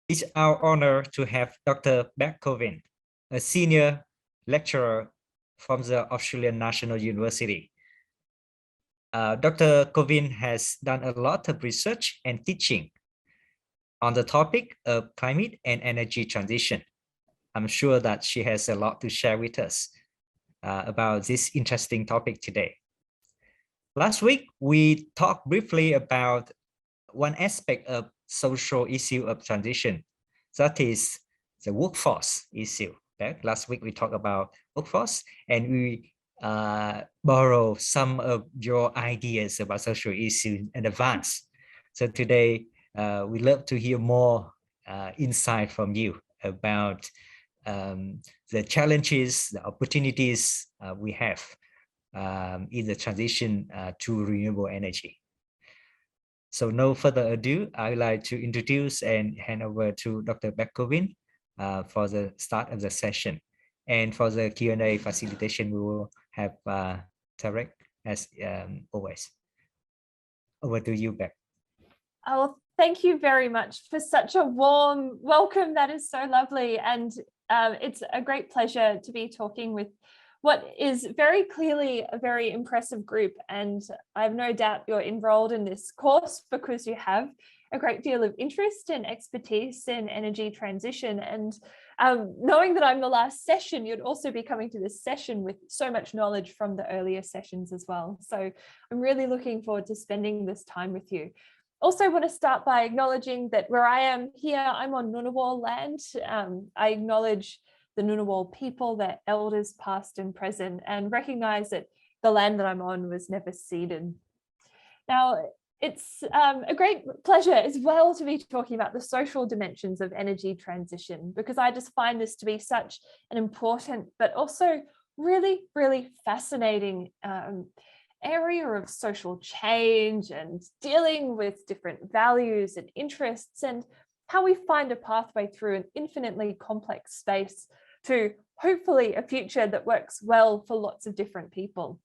It's our honor to have Dr. Beck Covin, a senior lecturer from the Australian National University. Dr. Covin has done a lot of research and teaching on the topic of climate and energy transition. I'm sure that she has a lot to share with us about this interesting topic today. Last week, we talked briefly about one aspect of social issue of transition, that is the workforce issue. Okay? Last week, we talked about workforce, and we borrow some of your ideas about social issues in advance. So today, we love to hear more insight from you about the challenges, the opportunities we have in the transition to renewable energy. So no further ado, I would like to introduce and hand over to Dr. Beck Covin for the start of the session. And for the Q&A facilitation, we will have Tarek as always. Over to you, Beck. Oh, thank you very much for such a warm welcome. That is so lovely. And it's a great pleasure to be talking with what is very clearly a very impressive group. And I have no doubt you're enrolled in this course because you have a great deal of interest and expertise in energy transition. And knowing that I'm the last session, you'd also be coming to this session with so much knowledge from the earlier sessions as well. So I'm really looking forward to spending this time with you. Also want to start by acknowledging that where I am here, I'm on Ngunnawal land. I acknowledge the Ngunnawal people, their elders past and present, and recognize that the land that I'm on was never ceded. Now, it's a great pleasure as well to be talking about the social dimensions of energy transition, because I just find this to be such an important, but also really, really fascinating area of social change and dealing with different values and interests and how we find a pathway through an infinitely complex space to hopefully a future that works well for lots of different people.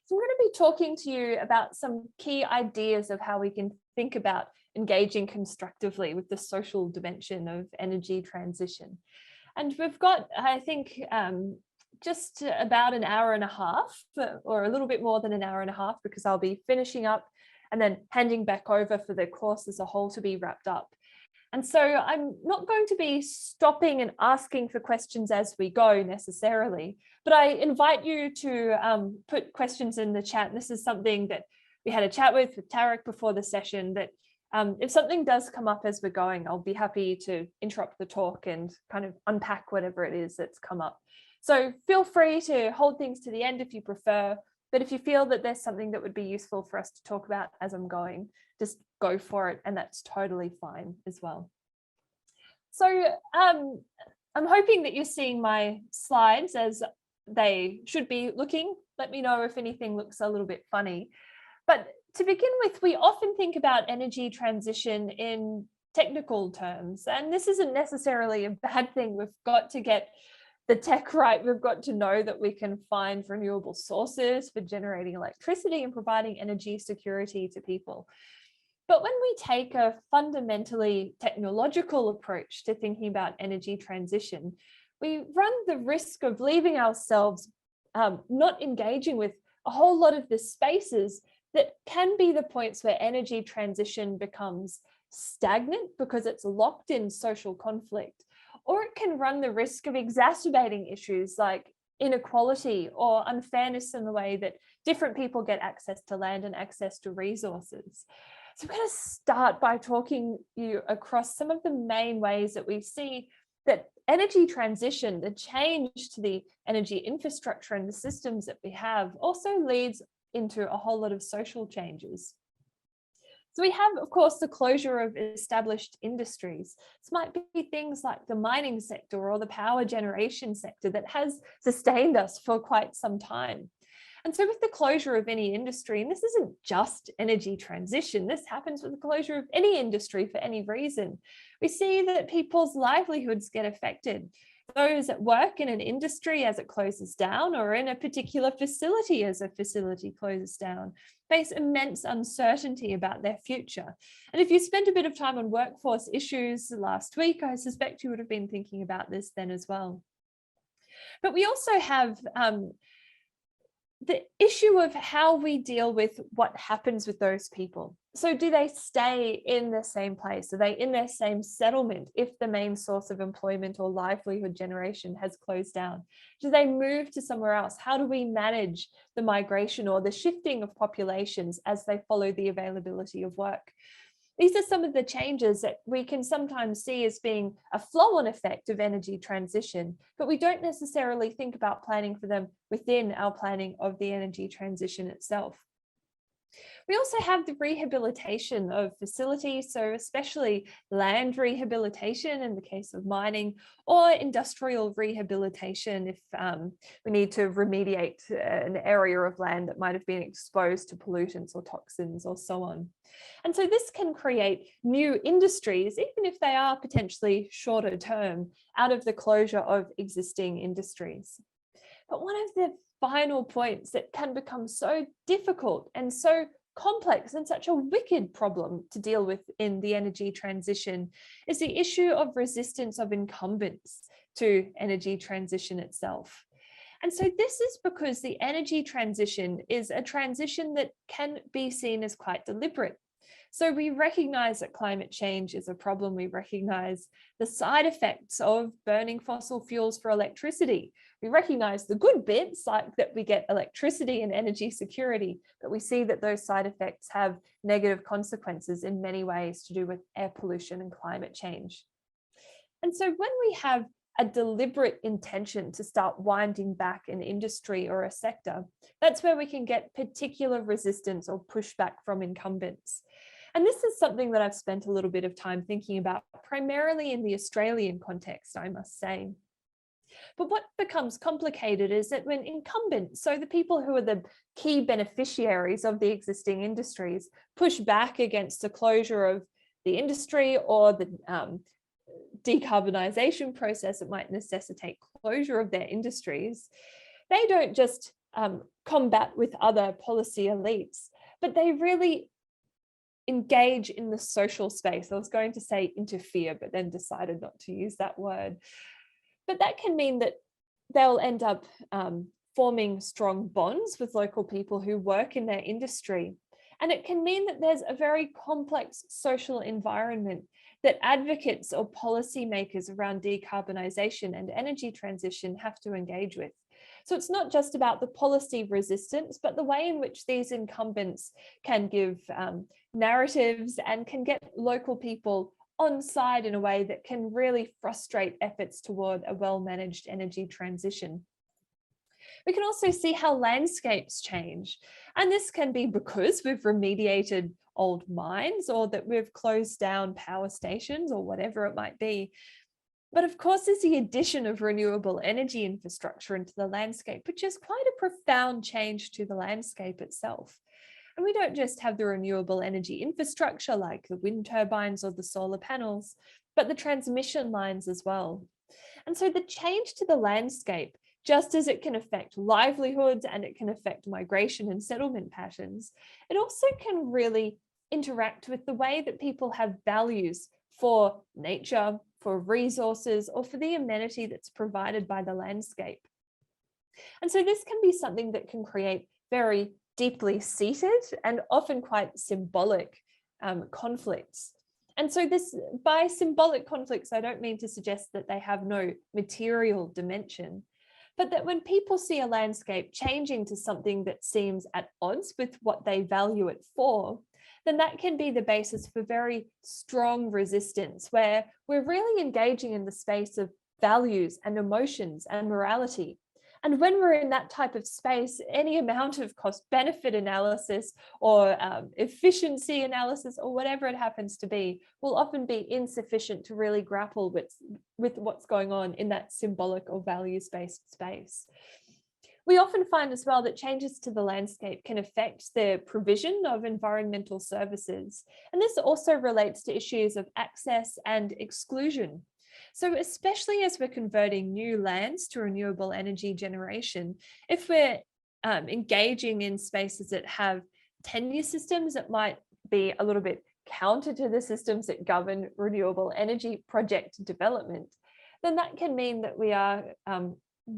So I'm going to be talking to you about some key ideas of how we can think about engaging constructively with the social dimension of energy transition. And we've got, I think, just about an hour and a half, or a little bit more than an hour and a half, because I'll be finishing up and then handing back over for the course as a whole to be wrapped up. And so I'm not going to be stopping and asking for questions as we go necessarily, but I invite you to put questions in the chat. And this is something that we had a chat with Tarek before the session, that if something does come up as we're going, I'll be happy to interrupt the talk and kind of unpack whatever it is that's come up. So feel free to hold things to the end if you prefer, but if you feel that there's something that would be useful for us to talk about as I'm going, just go for it, and that's totally fine as well. So I'm hoping that you're seeing my slides as they should be looking. Let me know if anything looks a little bit funny. But to begin with, we often think about energy transition in technical terms, and this isn't necessarily a bad thing. We've got to get the tech right. We've got to know that we can find renewable sources for generating electricity and providing energy security to people. But when we take a fundamentally technological approach to thinking about energy transition, we run the risk of leaving ourselves not engaging with a whole lot of the spaces that can be the points where energy transition becomes stagnant because it's locked in social conflict, or it can run the risk of exacerbating issues like inequality or unfairness in the way that different people get access to land and access to resources. So I'm going to start by talking you across some of the main ways that we see that energy transition, the change to the energy infrastructure and the systems that we have, also leads into a whole lot of social changes. So we have, of course, the closure of established industries. This might be things like the mining sector or the power generation sector that has sustained us for quite some time. And so with the closure of any industry, and this isn't just energy transition, this happens with the closure of any industry for any reason, we see that people's livelihoods get affected. Those that work in an industry as it closes down, or in a particular facility as a facility closes down, face immense uncertainty about their future. And if you spent a bit of time on workforce issues last week, I suspect you would have been thinking about this then as well. But we also have the issue of how we deal with what happens with those people. So do they stay in the same place? Are they in their same settlement if the main source of employment or livelihood generation has closed down? Do they move to somewhere else? How do we manage the migration or the shifting of populations as they follow the availability of work? These are some of the changes that we can sometimes see as being a flow-on effect of energy transition, but we don't necessarily think about planning for them within our planning of the energy transition itself. We also have the rehabilitation of facilities, so especially land rehabilitation in the case of mining, or industrial rehabilitation if we need to remediate an area of land that might have been exposed to pollutants or toxins or so on. And so this can create new industries, even if they are potentially shorter term, out of the closure of existing industries. But one of the final points that can become so difficult and so complex and such a wicked problem to deal with in the energy transition is the issue of resistance of incumbents to energy transition itself. And so this is because the energy transition is a transition that can be seen as quite deliberate. So we recognize that climate change is a problem. We recognize the side effects of burning fossil fuels for electricity. We recognize the good bits, like that we get electricity and energy security, but we see that those side effects have negative consequences in many ways to do with air pollution and climate change. And so when we have a deliberate intention to start winding back an industry or a sector, that's where we can get particular resistance or pushback from incumbents. And this is something that I've spent a little bit of time thinking about, primarily in the Australian context, I must say. But what becomes complicated is that when incumbents, so the people who are the key beneficiaries of the existing industries, push back against the closure of the industry or the decarbonisation process that might necessitate closure of their industries, they don't just combat with other policy elites, but they really engage in the social space. I was going to say interfere, but then decided not to use that word. But that can mean that they'll end up forming strong bonds with local people who work in their industry. And it can mean that there's a very complex social environment that advocates or policymakers around decarbonisation and energy transition have to engage with. So it's not just about the policy resistance, but the way in which these incumbents can give narratives and can get local people on side in a way that can really frustrate efforts toward a well-managed energy transition. We can also see how landscapes change. And this can be because we've remediated old mines or that we've closed down power stations or whatever it might be. But of course, there's the addition of renewable energy infrastructure into the landscape, which is quite a profound change to the landscape itself. And we don't just have the renewable energy infrastructure like the wind turbines or the solar panels, but the transmission lines as well. And so the change to the landscape, just as it can affect livelihoods and it can affect migration and settlement patterns, it also can really interact with the way that people have values for nature, for resources, or for the amenity that's provided by the landscape. And so this can be something that can create very deeply seated and often quite symbolic conflicts. And so this, by symbolic conflicts, I don't mean to suggest that they have no material dimension, but that when people see a landscape changing to something that seems at odds with what they value it for, then that can be the basis for very strong resistance, where we're really engaging in the space of values and emotions and morality. And when we're in that type of space, any amount of cost-benefit analysis or efficiency analysis or whatever it happens to be will often be insufficient to really grapple with what's going on in that symbolic or values-based space. We often find as well that changes to the landscape can affect the provision of environmental services. And this also relates to issues of access and exclusion. So especially as we're converting new lands to renewable energy generation, if we're engaging in spaces that have tenure systems that might be a little bit counter to the systems that govern renewable energy project development, then that can mean that we are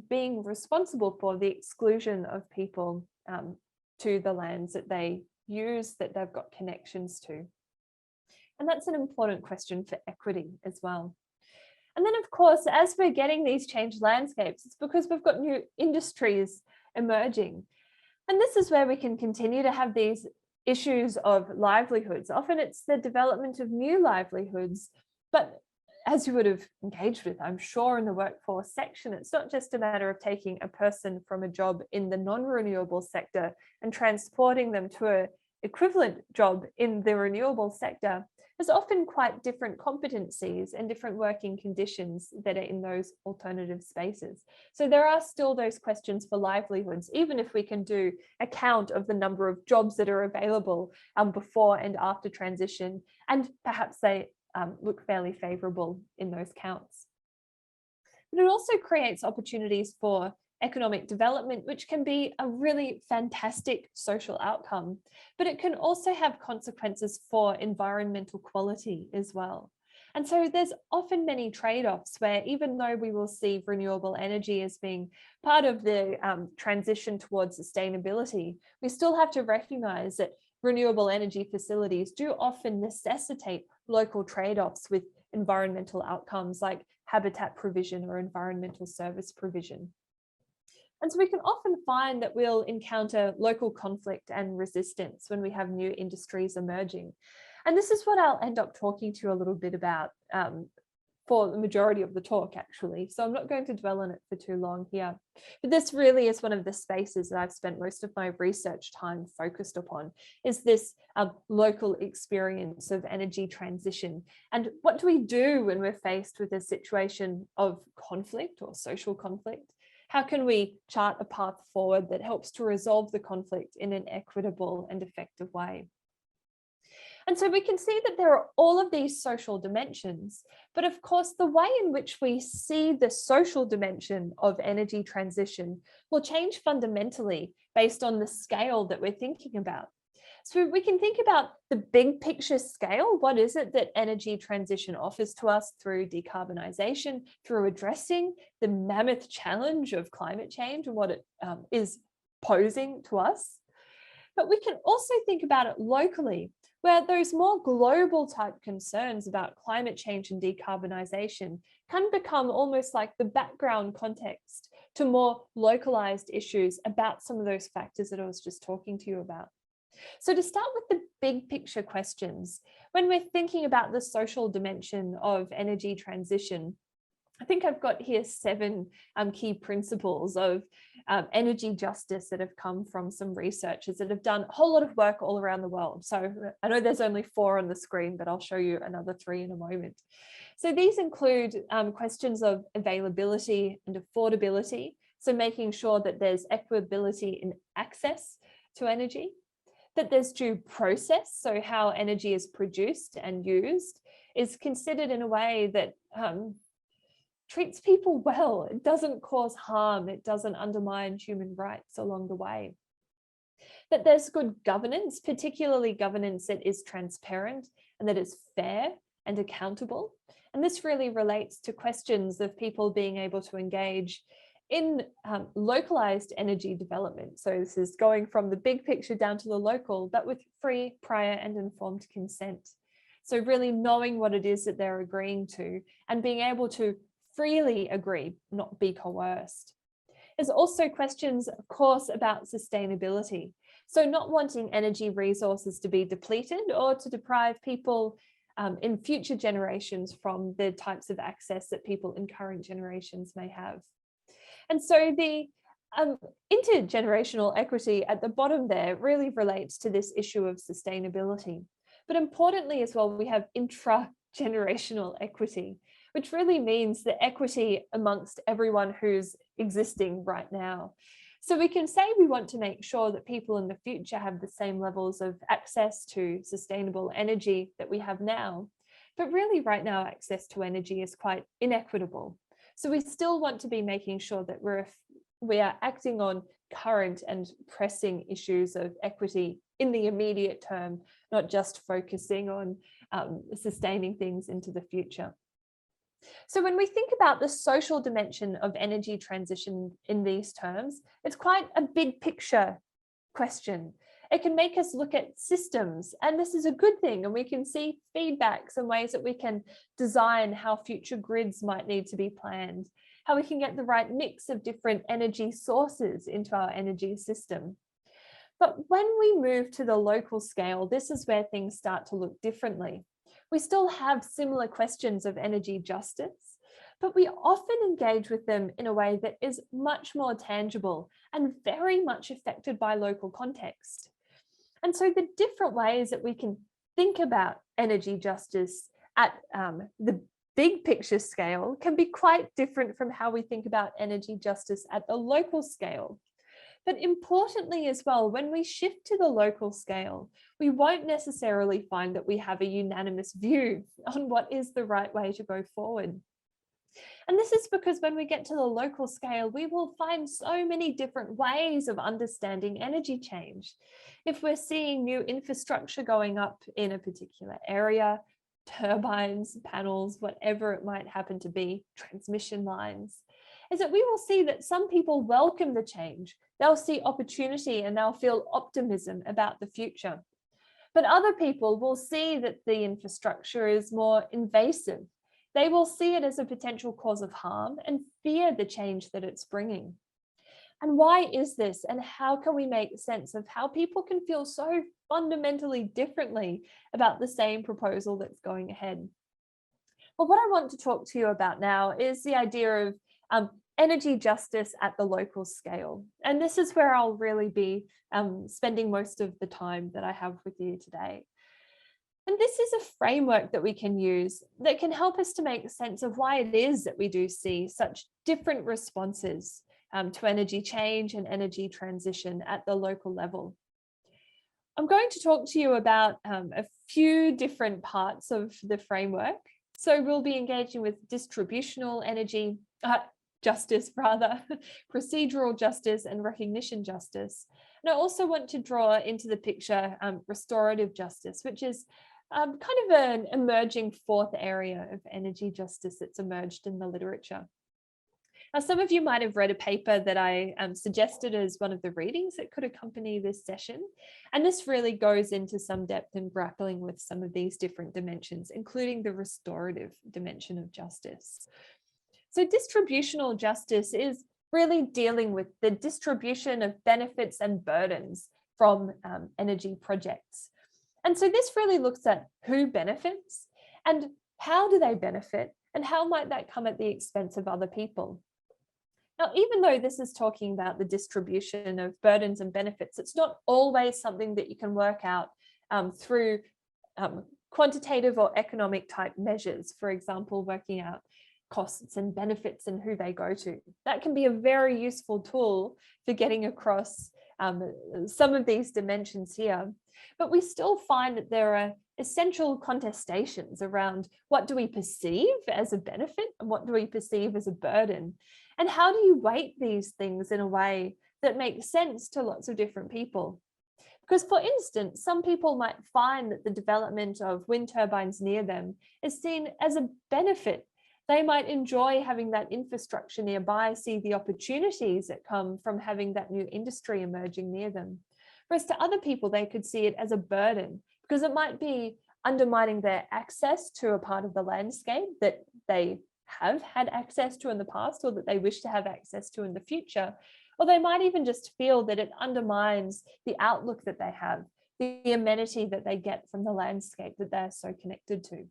being responsible for the exclusion of people to the lands that they use, that they've got connections to. And that's an important question for equity as well. And then, of course, as we're getting these changed landscapes, it's because we've got new industries emerging. And this is where we can continue to have these issues of livelihoods. Often it's the development of new livelihoods, but as you would have engaged with, I'm sure, in the workforce section, it's not just a matter of taking a person from a job in the non-renewable sector and transporting them to an equivalent job in the renewable sector. There's often quite different competencies and different working conditions that are in those alternative spaces. So there are still those questions for livelihoods, even if we can do a count of the number of jobs that are available before and after transition, and perhaps they look fairly favourable in those counts. But it also creates opportunities for economic development, which can be a really fantastic social outcome, but it can also have consequences for environmental quality as well. And so there's often many trade-offs where, even though we will see renewable energy as being part of the transition towards sustainability, we still have to recognise that renewable energy facilities do often necessitate local trade-offs with environmental outcomes like habitat provision or environmental service provision. And so we can often find that we'll encounter local conflict and resistance when we have new industries emerging. And this is what I'll end up talking to you a little bit about for the majority of the talk, actually. So I'm not going to dwell on it for too long here. But this really is one of the spaces that I've spent most of my research time focused upon, is this local experience of energy transition. And what do we do when we're faced with a situation of conflict or social conflict? How can we chart a path forward that helps to resolve the conflict in an equitable and effective way? And so we can see that there are all of these social dimensions, but of course, the way in which we see the social dimension of energy transition will change fundamentally based on the scale that we're thinking about. So we can think about the big picture scale. What is it that energy transition offers to us through decarbonisation, through addressing the mammoth challenge of climate change and what it is posing to us? But we can also think about it locally, where those more global type concerns about climate change and decarbonisation can become almost like the background context to more localised issues about some of those factors that I was just talking to you about. So to start with the big picture questions, when we're thinking about the social dimension of energy transition, I think I've got here 7 key principles of energy justice that have come from some researchers that have done a whole lot of work all around the world. So I know there's only 4 on the screen, but I'll show you another 3 in a moment. So these include questions of availability and affordability. So making sure that there's equability in access to energy, that there's due process. So how energy is produced and used is considered in a way that treats people well. It doesn't cause harm. It doesn't undermine human rights along the way. That there's good governance, particularly governance that is transparent and that is fair and accountable. And this really relates to questions of people being able to engage in localized energy development. So this is going from the big picture down to the local, but with free, prior and informed consent. So really knowing what it is that they're agreeing to and being able to freely agree, not be coerced. There's also questions, of course, about sustainability. So not wanting energy resources to be depleted or to deprive people in future generations from the types of access that people in current generations may have. And so the intergenerational equity at the bottom there really relates to this issue of sustainability. But importantly as well, we have intra-generational equity, which really means the equity amongst everyone who's existing right now. So we can say we want to make sure that people in the future have the same levels of access to sustainable energy that we have now. But really right now, access to energy is quite inequitable. So we still want to be making sure that we are acting on current and pressing issues of equity in the immediate term, not just focusing on sustaining things into the future. So when we think about the social dimension of energy transition in these terms, it's quite a big picture question. It can make us look at systems, and this is a good thing, and we can see feedbacks and ways that we can design how future grids might need to be planned, how we can get the right mix of different energy sources into our energy system. But when we move to the local scale, this is where things start to look differently. We still have similar questions of energy justice, but we often engage with them in a way that is much more tangible and very much affected by local context. And so the different ways that we can think about energy justice at the big picture scale can be quite different from how we think about energy justice at the local scale. But importantly as well, when we shift to the local scale, we won't necessarily find that we have a unanimous view on what is the right way to go forward. And this is because when we get to the local scale, we will find so many different ways of understanding energy change. If we're seeing new infrastructure going up in a particular area, turbines, panels, whatever it might happen to be, transmission lines, is that we will see that some people welcome the change. They'll see opportunity and they'll feel optimism about the future. But other people will see that the infrastructure is more invasive. They will see it as a potential cause of harm and fear the change that it's bringing. And why is this? And how can we make sense of how people can feel so fundamentally differently about the same proposal that's going ahead? Well, what I want to talk to you about now is the idea of energy justice at the local scale. And this is where I'll really be spending most of the time that I have with you today. And this is a framework that we can use that can help us to make sense of why it is that we do see such different responses to energy change and energy transition at the local level. I'm going to talk to you about a few different parts of the framework. So we'll be engaging with distributional energy, justice rather, procedural justice and recognition justice. And I also want to draw into the picture restorative justice, which is kind of an emerging fourth area of energy justice that's emerged in the literature. Now, some of you might have read a paper that I suggested as one of the readings that could accompany this session. And this really goes into some depth in grappling with some of these different dimensions, including the restorative dimension of justice. So distributional justice is really dealing with the distribution of benefits and burdens from energy projects. And so this really looks at who benefits and how do they benefit and how might that come at the expense of other people. Now, even though this is talking about the distribution of burdens and benefits, it's not always something that you can work out through quantitative or economic type measures, for example, working out costs and benefits and who they go to. That can be a very useful tool for getting across some of these dimensions here. But we still find that there are essential contestations around what do we perceive as a benefit and what do we perceive as a burden? And how do you weight these things in a way that makes sense to lots of different people? Because, for instance, some people might find that the development of wind turbines near them is seen as a benefit. They might enjoy having that infrastructure nearby, see the opportunities that come from having that new industry emerging near them. Whereas to other people, they could see it as a burden because it might be undermining their access to a part of the landscape that they have had access to in the past or that they wish to have access to in the future. Or they might even just feel that it undermines the outlook that they have, the amenity that they get from the landscape that they're so connected to.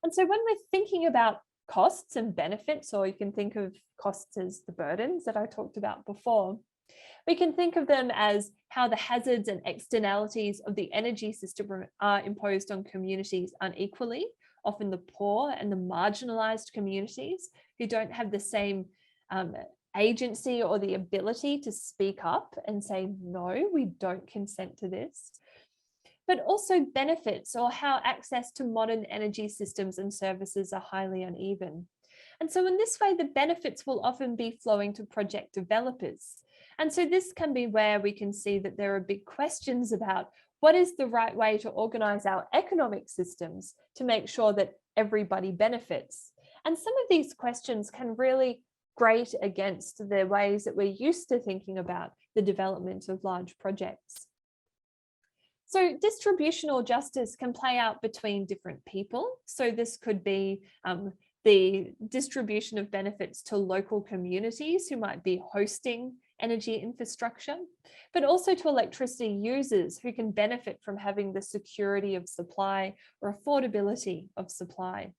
And so when we're thinking about costs and benefits, or you can think of costs as the burdens that I talked about before, we can think of them as how the hazards and externalities of the energy system are imposed on communities unequally, often the poor and the marginalized communities who don't have the same agency or the ability to speak up and say, no, we don't consent to this. But also benefits, or how access to modern energy systems and services are highly uneven. And so in this way, the benefits will often be flowing to project developers. And so this can be where we can see that there are big questions about what is the right way to organize our economic systems to make sure that everybody benefits. And some of these questions can really grate against the ways that we're used to thinking about the development of large projects. So distributional justice can play out between different people. So this could be the distribution of benefits to local communities who might be hosting energy infrastructure, but also to electricity users who can benefit from having the security of supply or affordability of supply.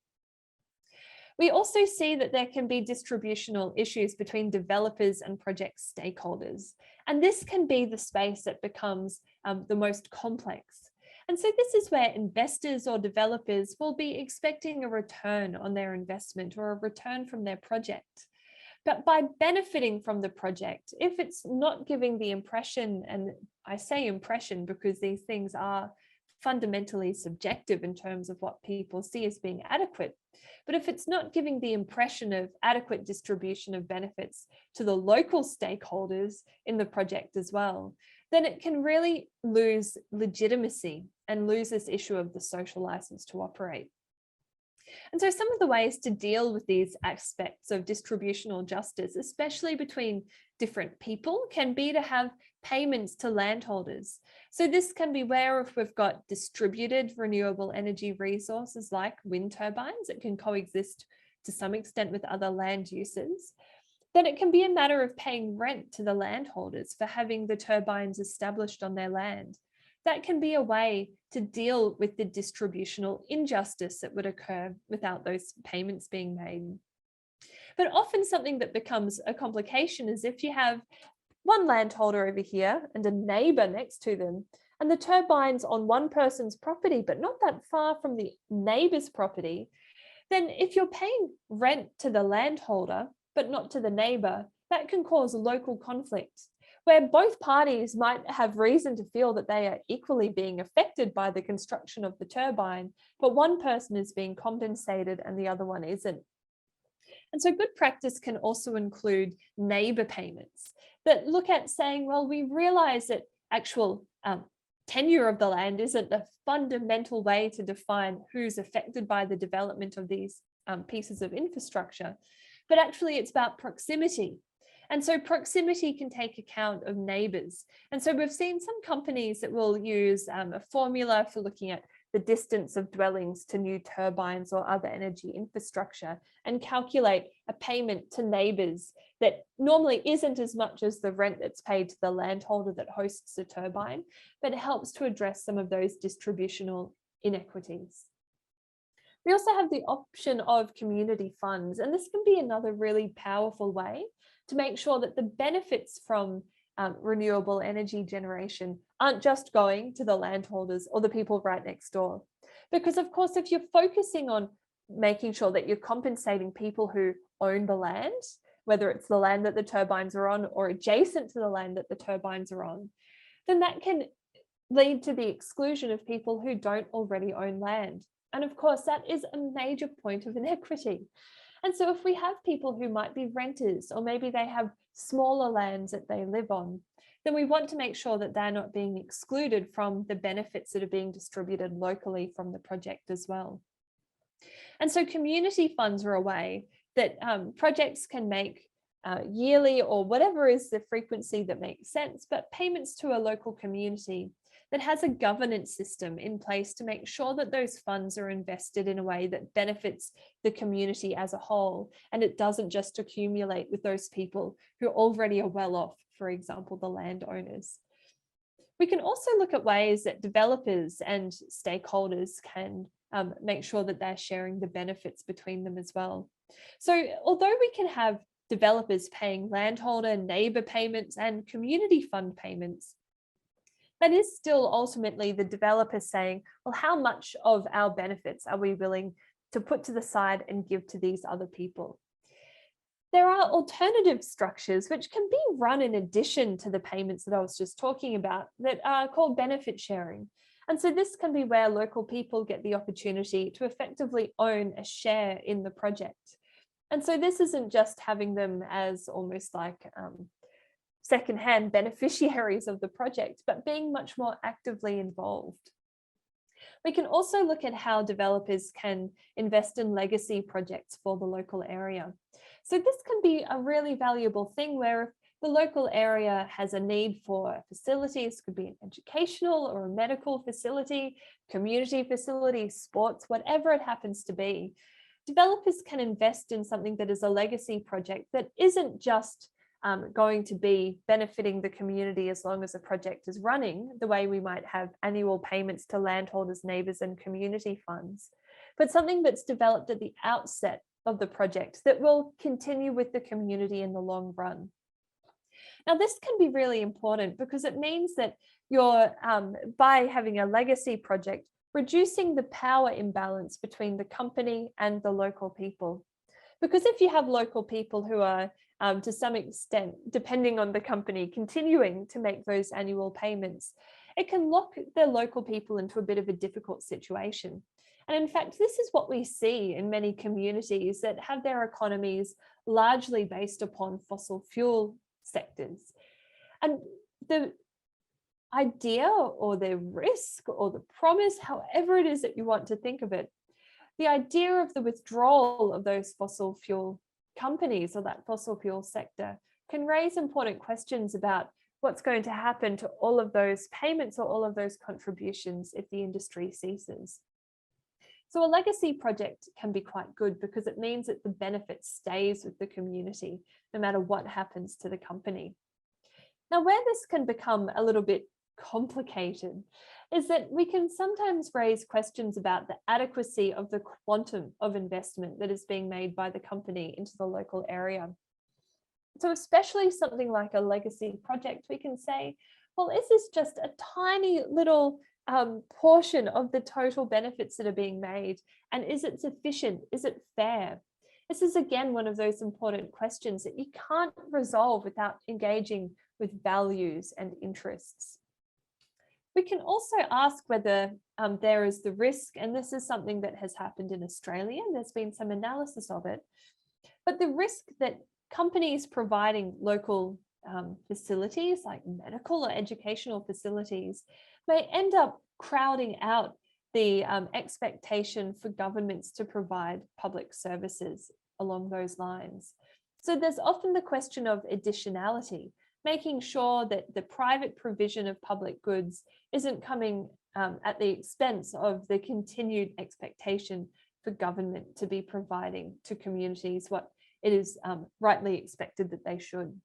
We also see that there can be distributional issues between developers and project stakeholders. And this can be the space that becomes the most complex. And so this is where investors or developers will be expecting a return on their investment or a return from their project. But by benefiting from the project, if it's not giving the impression, and I say impression because these things are fundamentally subjective in terms of what people see as being adequate, but if it's not giving the impression of adequate distribution of benefits to the local stakeholders in the project as well, then it can really lose legitimacy and lose this issue of the social license to operate. And so some of the ways to deal with these aspects of distributional justice, especially between different people, can be to have payments to landholders. So this can be where if we've got distributed renewable energy resources like wind turbines that can coexist to some extent with other land uses, then it can be a matter of paying rent to the landholders for having the turbines established on their land. That can be a way to deal with the distributional injustice that would occur without those payments being made. But often something that becomes a complication is if you have one landholder over here and a neighbor next to them, and the turbine's on one person's property, but not that far from the neighbor's property, then if you're paying rent to the landholder, but not to the neighbor, that can cause local conflict, where both parties might have reason to feel that they are equally being affected by the construction of the turbine, but one person is being compensated and the other one isn't. And so good practice can also include neighbor payments that look at saying, well, we realize that actual tenure of the land isn't a fundamental way to define who's affected by the development of these pieces of infrastructure, but actually it's about proximity. And so proximity can take account of neighbors. And so we've seen some companies that will use a formula for looking at the distance of dwellings to new turbines or other energy infrastructure and calculate a payment to neighbors that normally isn't as much as the rent that's paid to the landholder that hosts the turbine, but it helps to address some of those distributional inequities. We also have the option of community funds, and this can be another really powerful way to make sure that the benefits from renewable energy generation aren't just going to the landholders or the people right next door. Because of course, if you're focusing on making sure that you're compensating people who own the land, whether it's the land that the turbines are on or adjacent to the land that the turbines are on, then that can lead to the exclusion of people who don't already own land. And of course, that is a major point of inequity. And so if we have people who might be renters, or maybe they have smaller lands that they live on, then we want to make sure that they're not being excluded from the benefits that are being distributed locally from the project as well. And so community funds are a way that projects can make yearly or whatever is the frequency that makes sense, but payments to a local community that has a governance system in place to make sure that those funds are invested in a way that benefits the community as a whole, and it doesn't just accumulate with those people who already are well off, for example, the landowners. We can also look at ways that developers and stakeholders can make sure that they're sharing the benefits between them as well. So although we can have developers paying landholder, neighbor payments, and community fund payments, that is still ultimately the developer saying, well, how much of our benefits are we willing to put to the side and give to these other people? There are alternative structures which can be run in addition to the payments that I was just talking about that are called benefit sharing. And so this can be where local people get the opportunity to effectively own a share in the project. And so this isn't just having them as almost like secondhand beneficiaries of the project, but being much more actively involved. We can also look at how developers can invest in legacy projects for the local area. So this can be a really valuable thing where if the local area has a need for facilities, could be an educational or a medical facility, community facility, sports, whatever it happens to be, developers can invest in something that is a legacy project that isn't just going to be benefiting the community as long as the project is running, the way we might have annual payments to landholders, neighbours and community funds, but something that's developed at the outset of the project that will continue with the community in the long run. Now, this can be really important because it means that you're, by having a legacy project, reducing the power imbalance between the company and the local people. Because if you have local people who are, to some extent, depending on the company, continuing to make those annual payments, it can lock the local people into a bit of a difficult situation. And in fact, this is what we see in many communities that have their economies largely based upon fossil fuel sectors. And the idea or the risk or the promise, however it is that you want to think of it, the idea of the withdrawal of those fossil fuel companies or that fossil fuel sector can raise important questions about what's going to happen to all of those payments or all of those contributions if the industry ceases. So a legacy project can be quite good because it means that the benefit stays with the community no matter what happens to the company. Now, where this can become a little bit complicated is that we can sometimes raise questions about the adequacy of the quantum of investment that is being made by the company into the local area. So especially something like a legacy project, we can say, well, is this just a tiny little portion of the total benefits that are being made? And is it sufficient? Is it fair? This is again one of those important questions that you can't resolve without engaging with values and interests. We can also ask whether there is the risk, and this is something that has happened in Australia, and there's been some analysis of it, but the risk that companies providing local facilities like medical or educational facilities may end up crowding out the expectation for governments to provide public services along those lines. So there's often the question of additionality, making sure that the private provision of public goods isn't coming at the expense of the continued expectation for government to be providing to communities what it is rightly expected that they should.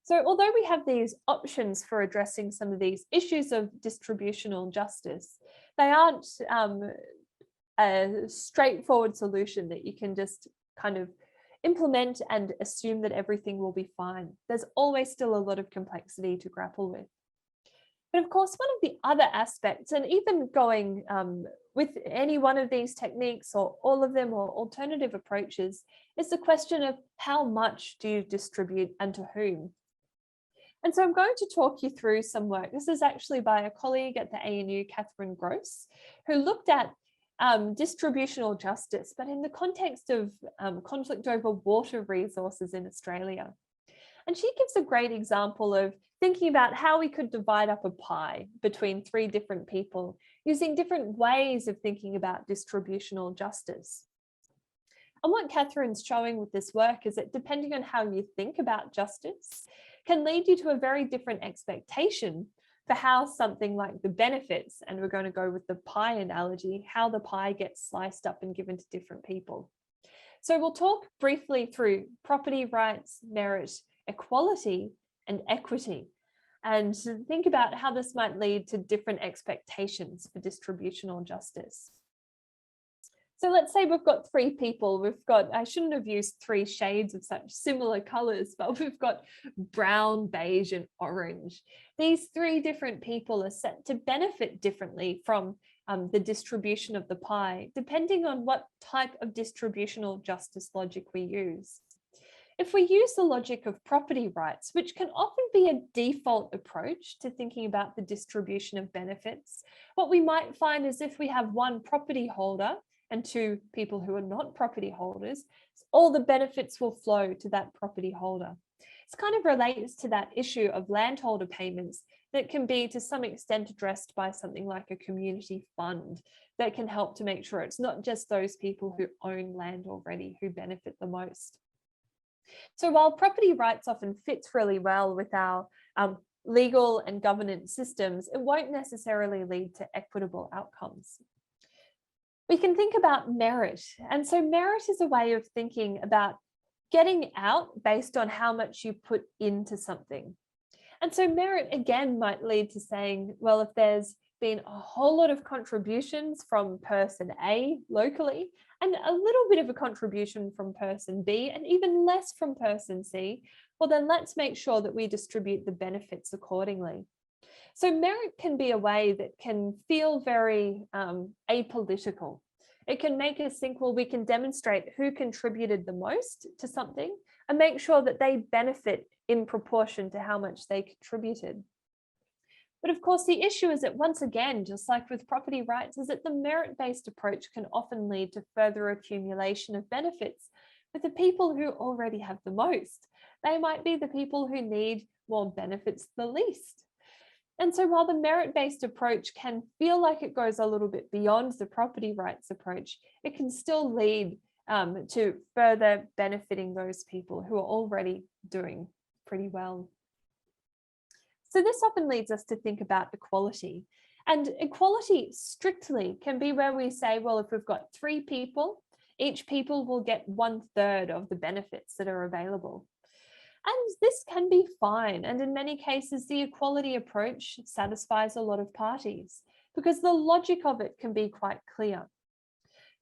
So although we have these options for addressing some of these issues of distributional justice, they aren't a straightforward solution that you can just kind of implement and assume that everything will be fine. There's always still a lot of complexity to grapple with. But of course, one of the other aspects, and even going with any one of these techniques or all of them or alternative approaches, is the question of how much do you distribute and to whom? And so I'm going to talk you through some work. This is actually by a colleague at the ANU, Catherine Gross, who looked at distributional justice, but in the context of conflict over water resources in Australia. And she gives a great example of thinking about how we could divide up a pie between three different people using different ways of thinking about distributional justice. And what Catherine's showing with this work is that depending on how you think about justice can lead you to a very different expectation for how something like the benefits, and we're going to go with the pie analogy, how the pie gets sliced up and given to different people. So we'll talk briefly through property rights, merit, equality, and equity, and think about how this might lead to different expectations for distributional justice. So let's say we've got three people. We've got, I shouldn't have used three shades of such similar colors, but we've got brown, beige, and orange. These three different people are set to benefit differently from the distribution of the pie, depending on what type of distributional justice logic we use. If we use the logic of property rights, which can often be a default approach to thinking about the distribution of benefits, what we might find is if we have one property holder and two people who are not property holders, all the benefits will flow to that property holder. This kind of relates to that issue of landholder payments that can be to some extent addressed by something like a community fund that can help to make sure it's not just those people who own land already who benefit the most. So while property rights often fits really well with our legal and governance systems, it won't necessarily lead to equitable outcomes. We can think about merit. And so merit is a way of thinking about getting out based on how much you put into something. And so merit again might lead to saying, well, if there's been a whole lot of contributions from person A locally and a little bit of a contribution from person B and even less from person C, well, then let's make sure that we distribute the benefits accordingly. So merit can be a way that can feel very apolitical. It can make us think, well, we can demonstrate who contributed the most to something and make sure that they benefit in proportion to how much they contributed. But of course, the issue is that once again, just like with property rights, is that the merit-based approach can often lead to further accumulation of benefits with the people who already have the most. They might be the people who need more benefits the least. And so while the merit-based approach can feel like it goes a little bit beyond the property rights approach, it can still lead to further benefiting those people who are already doing pretty well. So this often leads us to think about equality. And equality strictly can be where we say, well, if we've got 3 people, each people will get 1/3 of the benefits that are available. And this can be fine. And in many cases, the equality approach satisfies a lot of parties because the logic of it can be quite clear.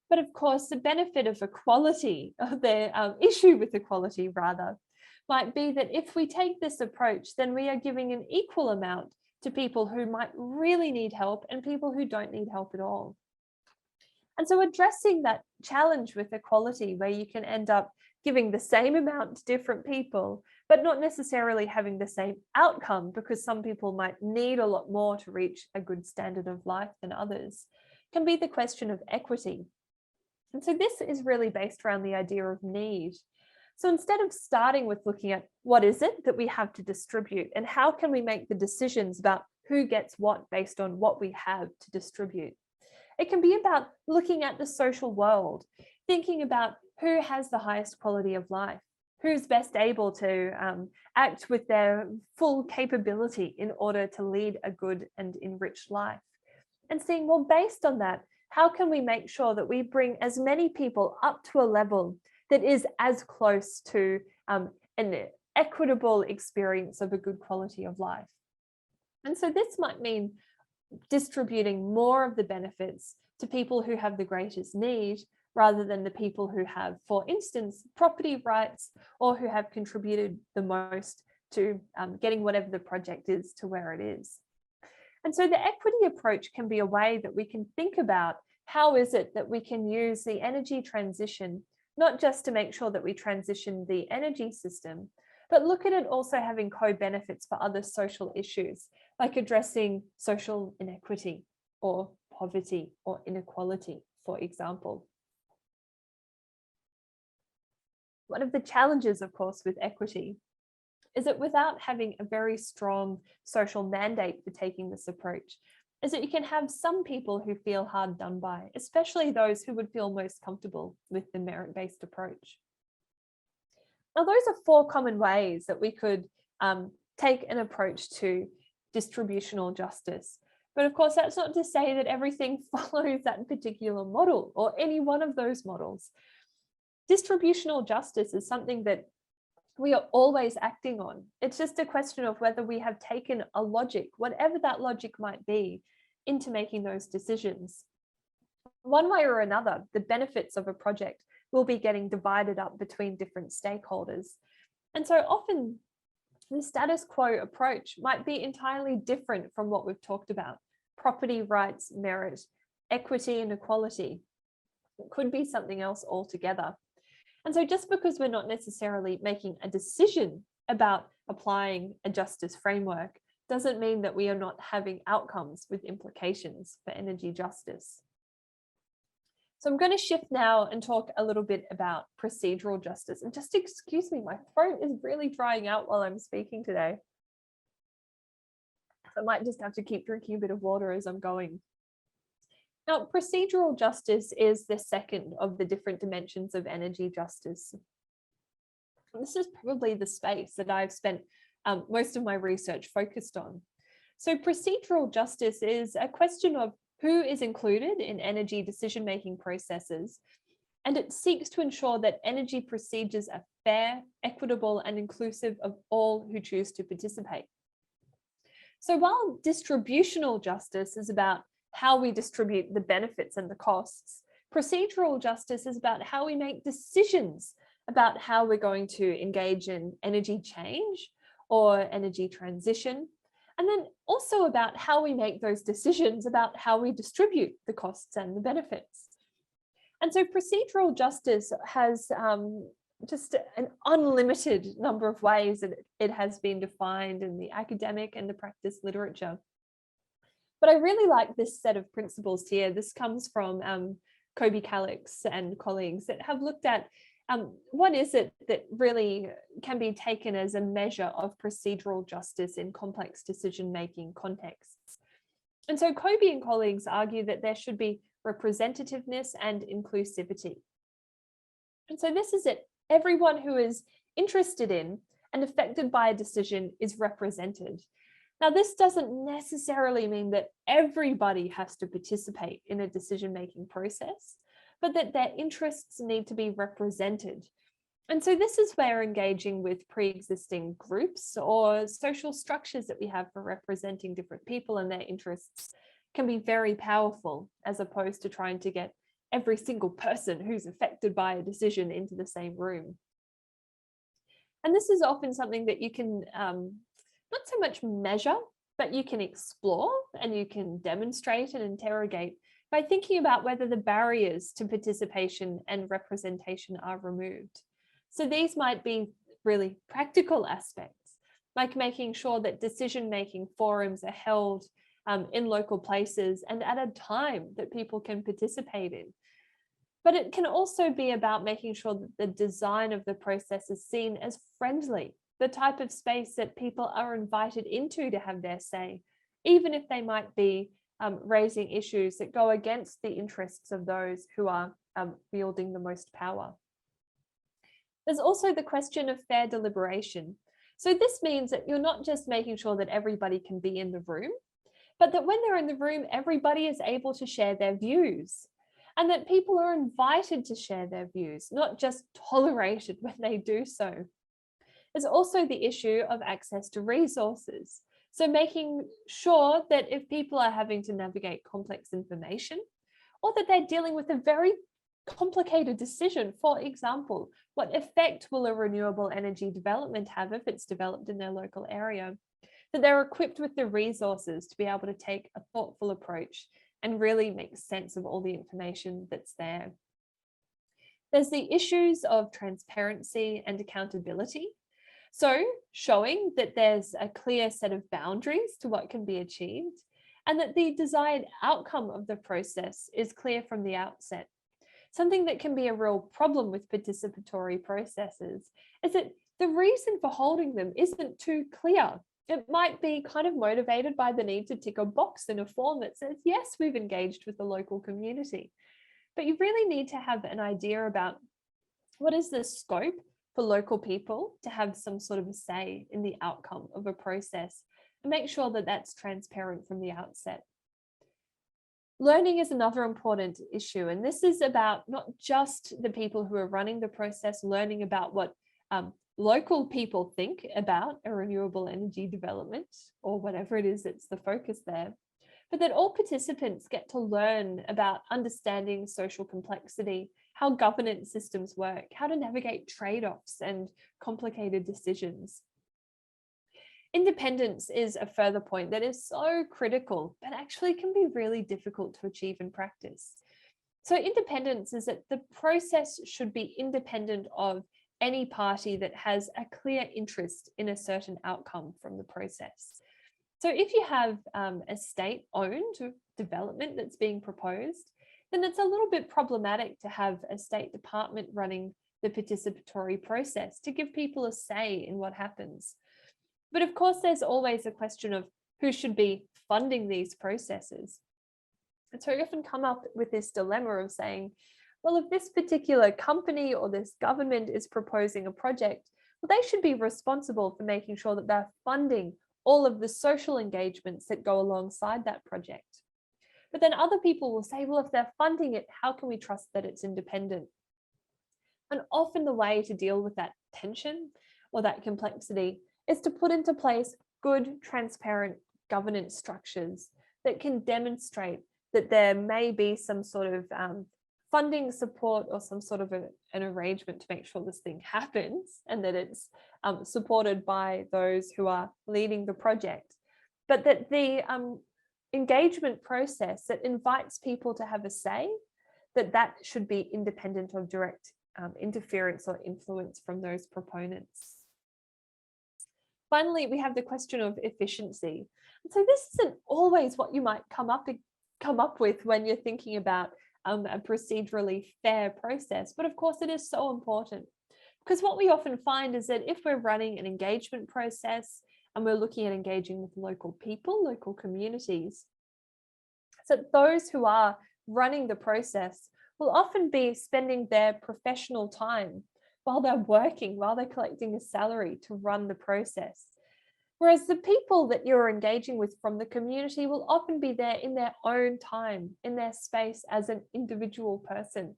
But of course, the benefit of equality, the issue with equality rather, might be that if we take this approach, then we are giving an equal amount to people who might really need help and people who don't need help at all. And so addressing that challenge with equality, where you can end up giving the same amount to different people, but not necessarily having the same outcome because some people might need a lot more to reach a good standard of life than others, can be the question of equity. And so this is really based around the idea of need. So instead of starting with looking at what is it that we have to distribute and how can we make the decisions about who gets what based on what we have to distribute, it can be about looking at the social world, thinking about who has the highest quality of life, who's best able to act with their full capability in order to lead a good and enriched life. And seeing, well, based on that, how can we make sure that we bring as many people up to a level that is as close to an equitable experience of a good quality of life? And so this might mean distributing more of the benefits to people who have the greatest need rather than the people who have, for instance, property rights or who have contributed the most to getting whatever the project is to where it is. And so the equity approach can be a way that we can think about how is it that we can use the energy transition, not just to make sure that we transition the energy system, but look at it also having co-benefits for other social issues, like addressing social inequity or poverty or inequality, for example. One of the challenges, of course, with equity is that without having a very strong social mandate for taking this approach, is that you can have some people who feel hard done by, especially those who would feel most comfortable with the merit-based approach. Now, those are 4 common ways that we could take an approach to distributional justice. But of course, that's not to say that everything follows that particular model or any one of those models. Distributional justice is something that we are always acting on. It's just a question of whether we have taken a logic, whatever that logic might be, into making those decisions. One way or another, the benefits of a project will be getting divided up between different stakeholders. And so often the status quo approach might be entirely different from what we've talked about. Property rights, merit, equity and equality. It could be something else altogether. And so just because we're not necessarily making a decision about applying a justice framework doesn't mean that we are not having outcomes with implications for energy justice. So I'm going to shift now and talk a little bit about procedural justice. And just excuse me, my throat is really drying out while I'm speaking today. So I might just have to keep drinking a bit of water as I'm going. Now, procedural justice is the second of the different dimensions of energy justice. This is probably the space that I've spent most of my research focused on. So procedural justice is a question of who is included in energy decision-making processes, and it seeks to ensure that energy procedures are fair, equitable, and inclusive of all who choose to participate. So while distributional justice is about how we distribute the benefits and the costs, procedural justice is about how we make decisions about how we're going to engage in energy change or energy transition, and then also about how we make those decisions about how we distribute the costs and the benefits. And so procedural justice has just an unlimited number of ways that it has been defined in the academic and the practice literature. But I really like this set of principles here. This comes from Kobe Calix and colleagues that have looked at what is it that really can be taken as a measure of procedural justice in complex decision-making contexts. And so Kobe and colleagues argue that there should be representativeness and inclusivity. And so this is it. Everyone who is interested in and affected by a decision is represented. Now, this doesn't necessarily mean that everybody has to participate in a decision-making process, but that their interests need to be represented. And so this is where engaging with pre-existing groups or social structures that we have for representing different people and their interests can be very powerful, as opposed to trying to get every single person who's affected by a decision into the same room. And this is often something that you can not so much measure, but you can explore and you can demonstrate and interrogate by thinking about whether the barriers to participation and representation are removed. So these might be really practical aspects, like making sure that decision-making forums are held in local places and at a time that people can participate in. But it can also be about making sure that the design of the process is seen as friendly, the type of space that people are invited into to have their say, even if they might be raising issues that go against the interests of those who are wielding the most power. There's also the question of fair deliberation. So this means that you're not just making sure that everybody can be in the room, but that when they're in the room, everybody is able to share their views, and that people are invited to share their views, not just tolerated when they do so. There's also the issue of access to resources. So making sure that if people are having to navigate complex information, or that they're dealing with a very complicated decision, for example, what effect will a renewable energy development have if it's developed in their local area, that they're equipped with the resources to be able to take a thoughtful approach and really make sense of all the information that's there. There's the issues of transparency and accountability. So showing that there's a clear set of boundaries to what can be achieved, and that the desired outcome of the process is clear from the outset. Something that can be a real problem with participatory processes is that the reason for holding them isn't too clear. It might be kind of motivated by the need to tick a box in a form that says, yes, we've engaged with the local community. But you really need to have an idea about what is the scope for local people to have some sort of a say in the outcome of a process, and make sure that that's transparent from the outset. Learning is another important issue, and this is about not just the people who are running the process learning about what local people think about a renewable energy development, or whatever it is that's the focus there, but that all participants get to learn about understanding social complexity, how governance systems work, how to navigate trade-offs and complicated decisions. Independence is a further point that is so critical, but actually can be really difficult to achieve in practice. So independence is that the process should be independent of any party that has a clear interest in a certain outcome from the process. So if you have a state-owned development that's being proposed, then it's a little bit problematic to have a state department running the participatory process to give people a say in what happens. But of course, there's always a question of who should be funding these processes. And so we often come up with this dilemma of saying, well, if this particular company or this government is proposing a project, well, they should be responsible for making sure that they're funding all of the social engagements that go alongside that project. But then other people will say, well, if they're funding it, how can we trust that it's independent? And often the way to deal with that tension or that complexity is to put into place good, transparent governance structures that can demonstrate that there may be some sort of funding support or some sort of an arrangement to make sure this thing happens, and that it's supported by those who are leading the project. But that the engagement process that invites people to have a say, that should be independent of direct interference or influence from those proponents. Finally, we have the question of efficiency. And so this isn't always what you might come up with when you're thinking about a procedurally fair process, but of course it is so important, because what we often find is that if we're running an engagement process and we're looking at engaging with local people, local communities, so those who are running the process will often be spending their professional time while they're working, while they're collecting a salary to run the process. Whereas the people that you're engaging with from the community will often be there in their own time, in their space as an individual person.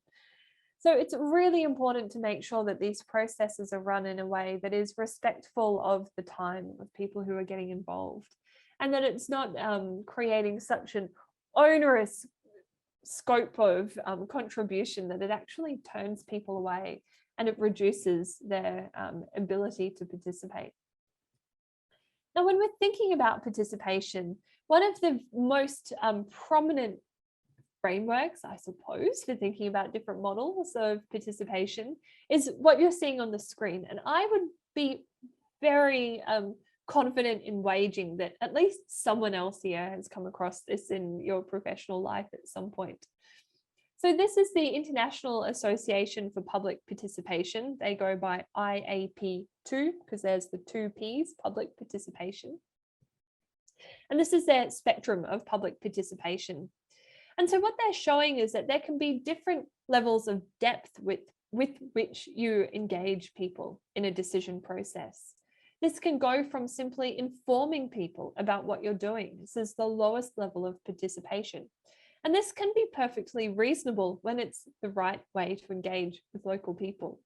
So it's really important to make sure that these processes are run in a way that is respectful of the time of people who are getting involved, and that it's not creating such an onerous scope of contribution that it actually turns people away and it reduces their ability to participate. Now, when we're thinking about participation, one of the most prominent frameworks, I suppose, for thinking about different models of participation is what you're seeing on the screen. And I would be very confident in wagering that at least someone else here has come across this in your professional life at some point. So this is the International Association for Public Participation. They go by IAP2 because there's the two Ps, public participation. And this is their spectrum of public participation. And so what they're showing is that there can be different levels of depth with which you engage people in a decision process. This can go from simply informing people about what you're doing. This is the lowest level of participation. And this can be perfectly reasonable when it's the right way to engage with local people.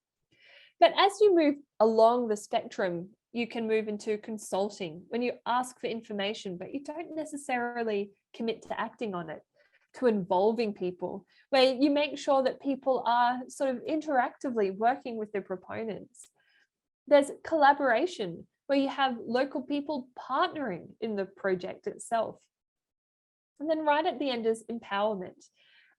But as you move along the spectrum, you can move into consulting, when you ask for information, but you don't necessarily commit to acting on it, to involving people, where you make sure that people are sort of interactively working with their proponents. There's collaboration, where you have local people partnering in the project itself. And then right at the end is empowerment.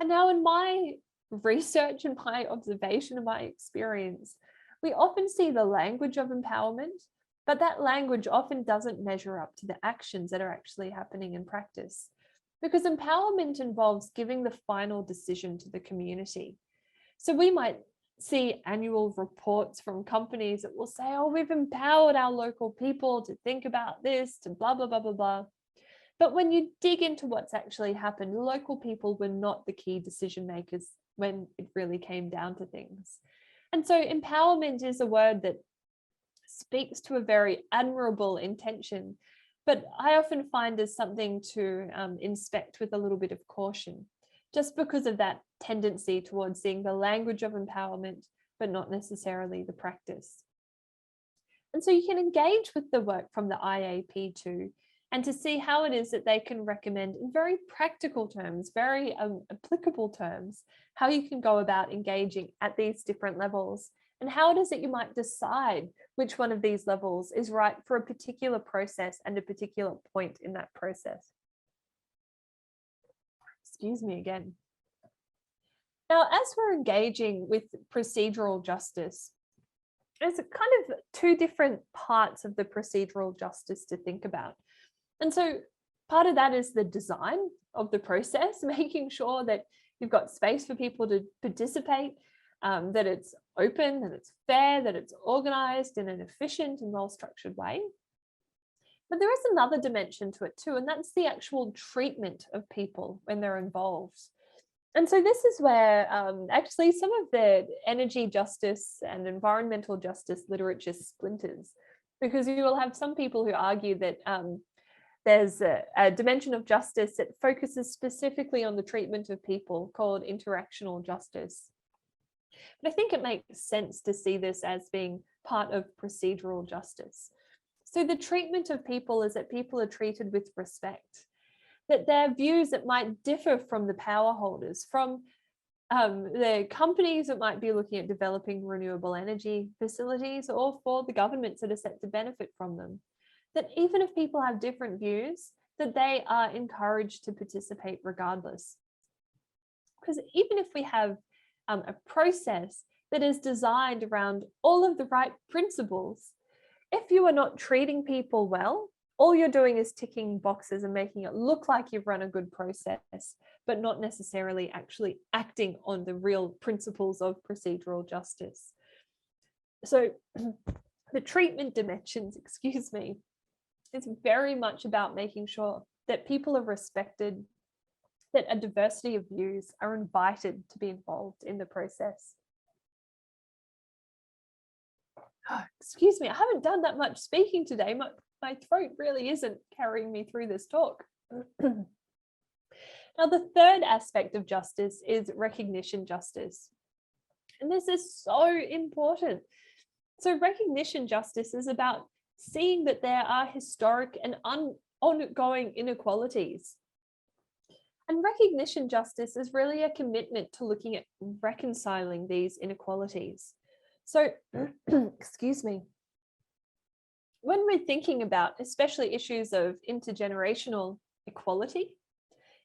And now in my research and my observation and my experience, we often see the language of empowerment, but that language often doesn't measure up to the actions that are actually happening in practice. Because empowerment involves giving the final decision to the community. So we might see annual reports from companies that will say, oh, we've empowered our local people to think about this, to blah, blah, blah, blah, blah. But when you dig into what's actually happened, local people were not the key decision makers when it really came down to things. And so empowerment is a word that speaks to a very admirable intention, but I often find as something to inspect with a little bit of caution, just because of that tendency towards seeing the language of empowerment, but not necessarily the practice. And so you can engage with the work from the IAP2 and to see how it is that they can recommend in very practical terms, very applicable terms, how you can go about engaging at these different levels, and how it is that you might decide which one of these levels is right for a particular process and a particular point in that process. Excuse me again. Now, as we're engaging with procedural justice, there's kind of two different parts of the procedural justice to think about. And so part of that is the design of the process, making sure that you've got space for people to participate, that it's open, that it's fair, that it's organized in an efficient and well-structured way. But there is another dimension to it too, and that's the actual treatment of people when they're involved. And so this is where actually some of the energy justice and environmental justice literature splinters, because you will have some people who argue that there's a dimension of justice that focuses specifically on the treatment of people called interactional justice. But I think it makes sense to see this as being part of procedural justice. So the treatment of people is that people are treated with respect, that their views that might differ from the power holders, from the companies that might be looking at developing renewable energy facilities, or for the governments that are set to benefit from them, that even if people have different views, that they are encouraged to participate regardless. Because even if we have a process that is designed around all of the right principles, if you are not treating people well, all you're doing is ticking boxes and making it look like you've run a good process, but not necessarily actually acting on the real principles of procedural justice. So the treatment dimensions, excuse me, is very much about making sure that people are respected, that a diversity of views are invited to be involved in the process. Oh, excuse me, I haven't done that much speaking today. My throat really isn't carrying me through this talk. Now, the third aspect of justice is recognition justice. And this is so important. So recognition justice is about seeing that there are historic and ongoing inequalities. And recognition justice is really a commitment to looking at reconciling these inequalities. So, excuse me, when we're thinking about especially issues of intergenerational equality,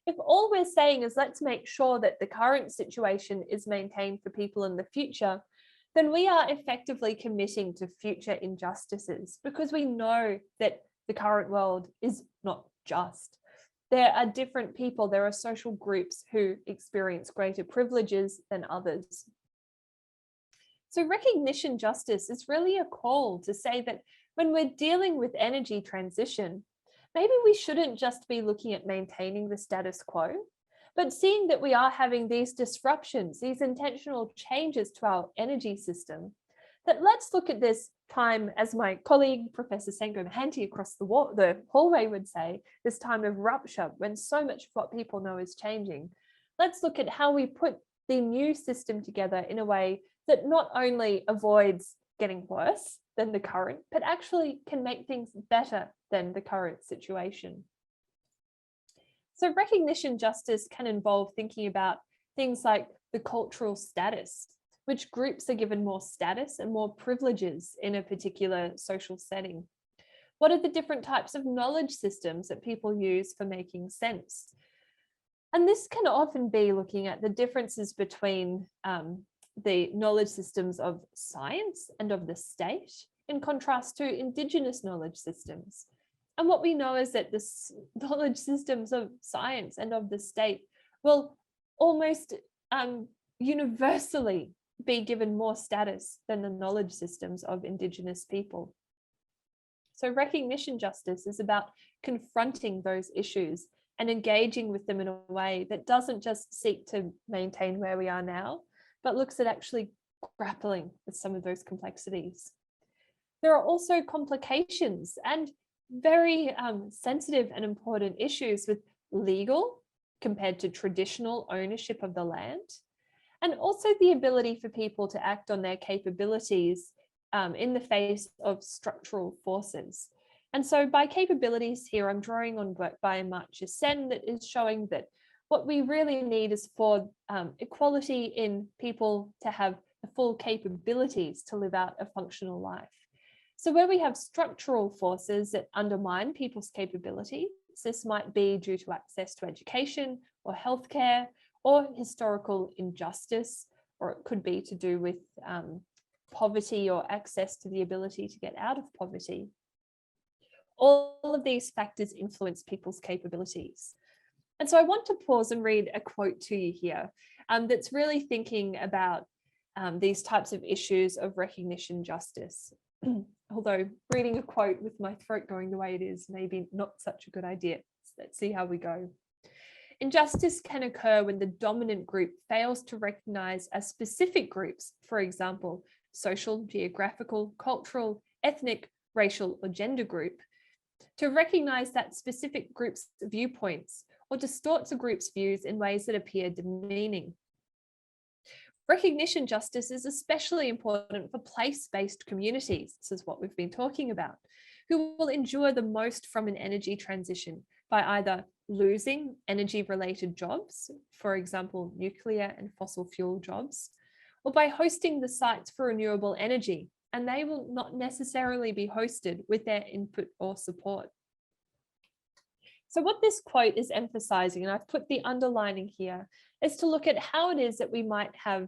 if all we're saying is let's make sure that the current situation is maintained for people in the future, then we are effectively committing to future injustices, because we know that the current world is not just. There are different people, there are social groups who experience greater privileges than others. So recognition justice is really a call to say that when we're dealing with energy transition, maybe we shouldn't just be looking at maintaining the status quo, but seeing that we are having these disruptions, these intentional changes to our energy system, that let's look at this time, as my colleague, Professor Sengo Mahanti across the hallway would say, this time of rupture, when so much of what people know is changing. Let's look at how we put the new system together in a way that not only avoids getting worse than the current, but actually can make things better than the current situation. So recognition justice can involve thinking about things like the cultural status, which groups are given more status and more privileges in a particular social setting. What are the different types of knowledge systems that people use for making sense? And this can often be looking at the differences between the knowledge systems of science and of the state, in contrast to Indigenous knowledge systems. And what we know is that the knowledge systems of science and of the state will almost universally be given more status than the knowledge systems of Indigenous people. So recognition justice is about confronting those issues and engaging with them in a way that doesn't just seek to maintain where we are now, but looks at actually grappling with some of those complexities. There are also complications and very sensitive and important issues with legal compared to traditional ownership of the land, and also the ability for people to act on their capabilities in the face of structural forces. And so by capabilities here, I'm drawing on work by Amartya Sen that is showing that what we really need is for equality in people to have the full capabilities to live out a functional life. So where we have structural forces that undermine people's capabilities, this might be due to access to education or healthcare or historical injustice, or it could be to do with poverty or access to the ability to get out of poverty. All of these factors influence people's capabilities. And so I want to pause and read a quote to you here that's really thinking about these types of issues of recognition justice. Although reading a quote with my throat going the way it is, maybe not such a good idea. Let's see how we go. Injustice can occur when the dominant group fails to recognize as specific groups, for example, social, geographical, cultural, ethnic, racial, or gender group, to recognize that specific group's viewpoints or distorts a group's views in ways that appear demeaning. Recognition justice is especially important for place-based communities, this is what we've been talking about, who will endure the most from an energy transition by either losing energy-related jobs, for example, nuclear and fossil fuel jobs, or by hosting the sites for renewable energy, and they will not necessarily be hosted with their input or support. So what this quote is emphasizing, and I've put the underlining here, is to look at how it is that we might have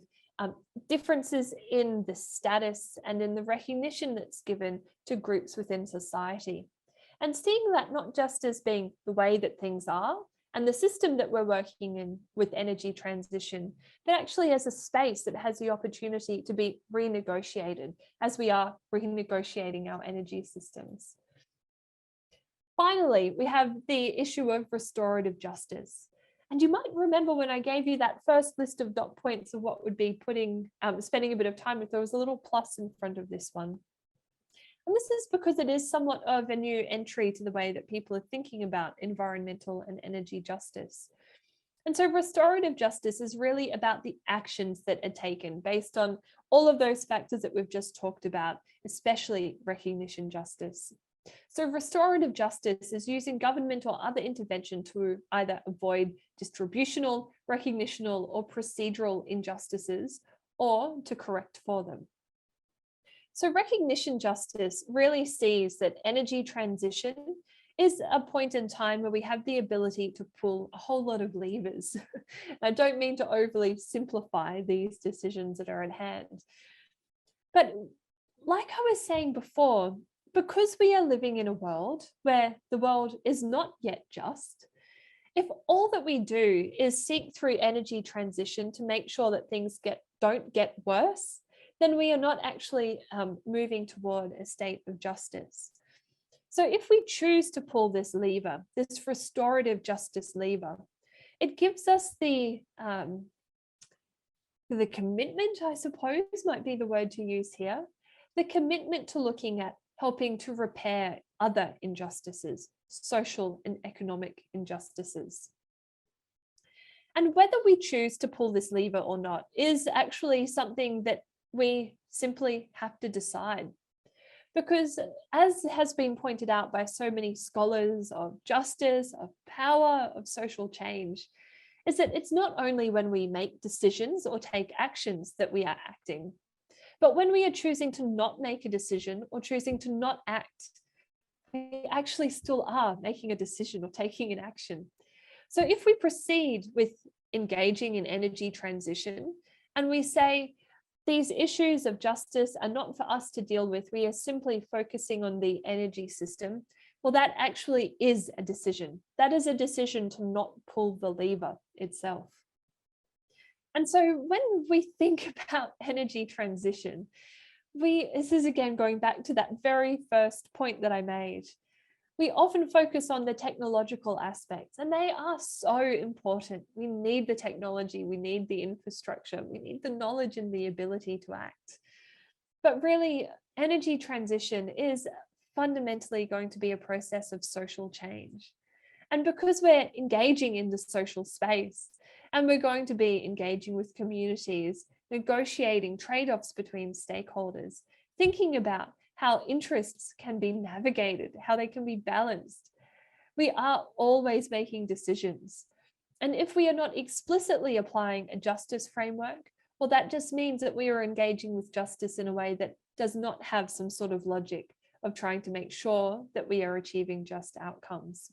differences in the status and in the recognition that's given to groups within society. And seeing that not just as being the way that things are and the system that we're working in with energy transition, but actually as a space that has the opportunity to be renegotiated as we are renegotiating our energy systems. Finally, we have the issue of restorative justice. And you might remember when I gave you that first list of dot points of what would be spending a bit of time with, there was a little plus in front of this one. And this is because it is somewhat of a new entry to the way that people are thinking about environmental and energy justice. And so restorative justice is really about the actions that are taken based on all of those factors that we've just talked about, especially recognition justice. So restorative justice is using government or other intervention to either avoid distributional, recognitional, or procedural injustices, or to correct for them. So recognition justice really sees that energy transition is a point in time where we have the ability to pull a whole lot of levers. I don't mean to overly simplify these decisions that are at hand. But like I was saying before, because we are living in a world where the world is not yet just, if all that we do is seek through energy transition to make sure that things don't get worse, then we are not actually moving toward a state of justice. So if we choose to pull this lever, this restorative justice lever, it gives us the commitment, I suppose, might be the word to use here, the commitment to looking at helping to repair other injustices, social and economic injustices. And whether we choose to pull this lever or not is actually something that we simply have to decide. Because as has been pointed out by so many scholars of justice, of power, of social change, is that it's not only when we make decisions or take actions that we are acting, but when we are choosing to not make a decision or choosing to not act, we actually still are making a decision or taking an action. So if we proceed with engaging in energy transition and we say, these issues of justice are not for us to deal with, we are simply focusing on the energy system, well, that actually is a decision. That is a decision to not pull the lever itself. And so when we think about energy transition, this is again going back to that very first point that I made. We often focus on the technological aspects, and they are so important. We need the technology, we need the infrastructure, we need the knowledge and the ability to act. But really, energy transition is fundamentally going to be a process of social change. And because we're engaging in the social space, and we're going to be engaging with communities, negotiating trade-offs between stakeholders, thinking about how interests can be navigated, how they can be balanced. We are always making decisions. And if we are not explicitly applying a justice framework, well, that just means that we are engaging with justice in a way that does not have some sort of logic of trying to make sure that we are achieving just outcomes.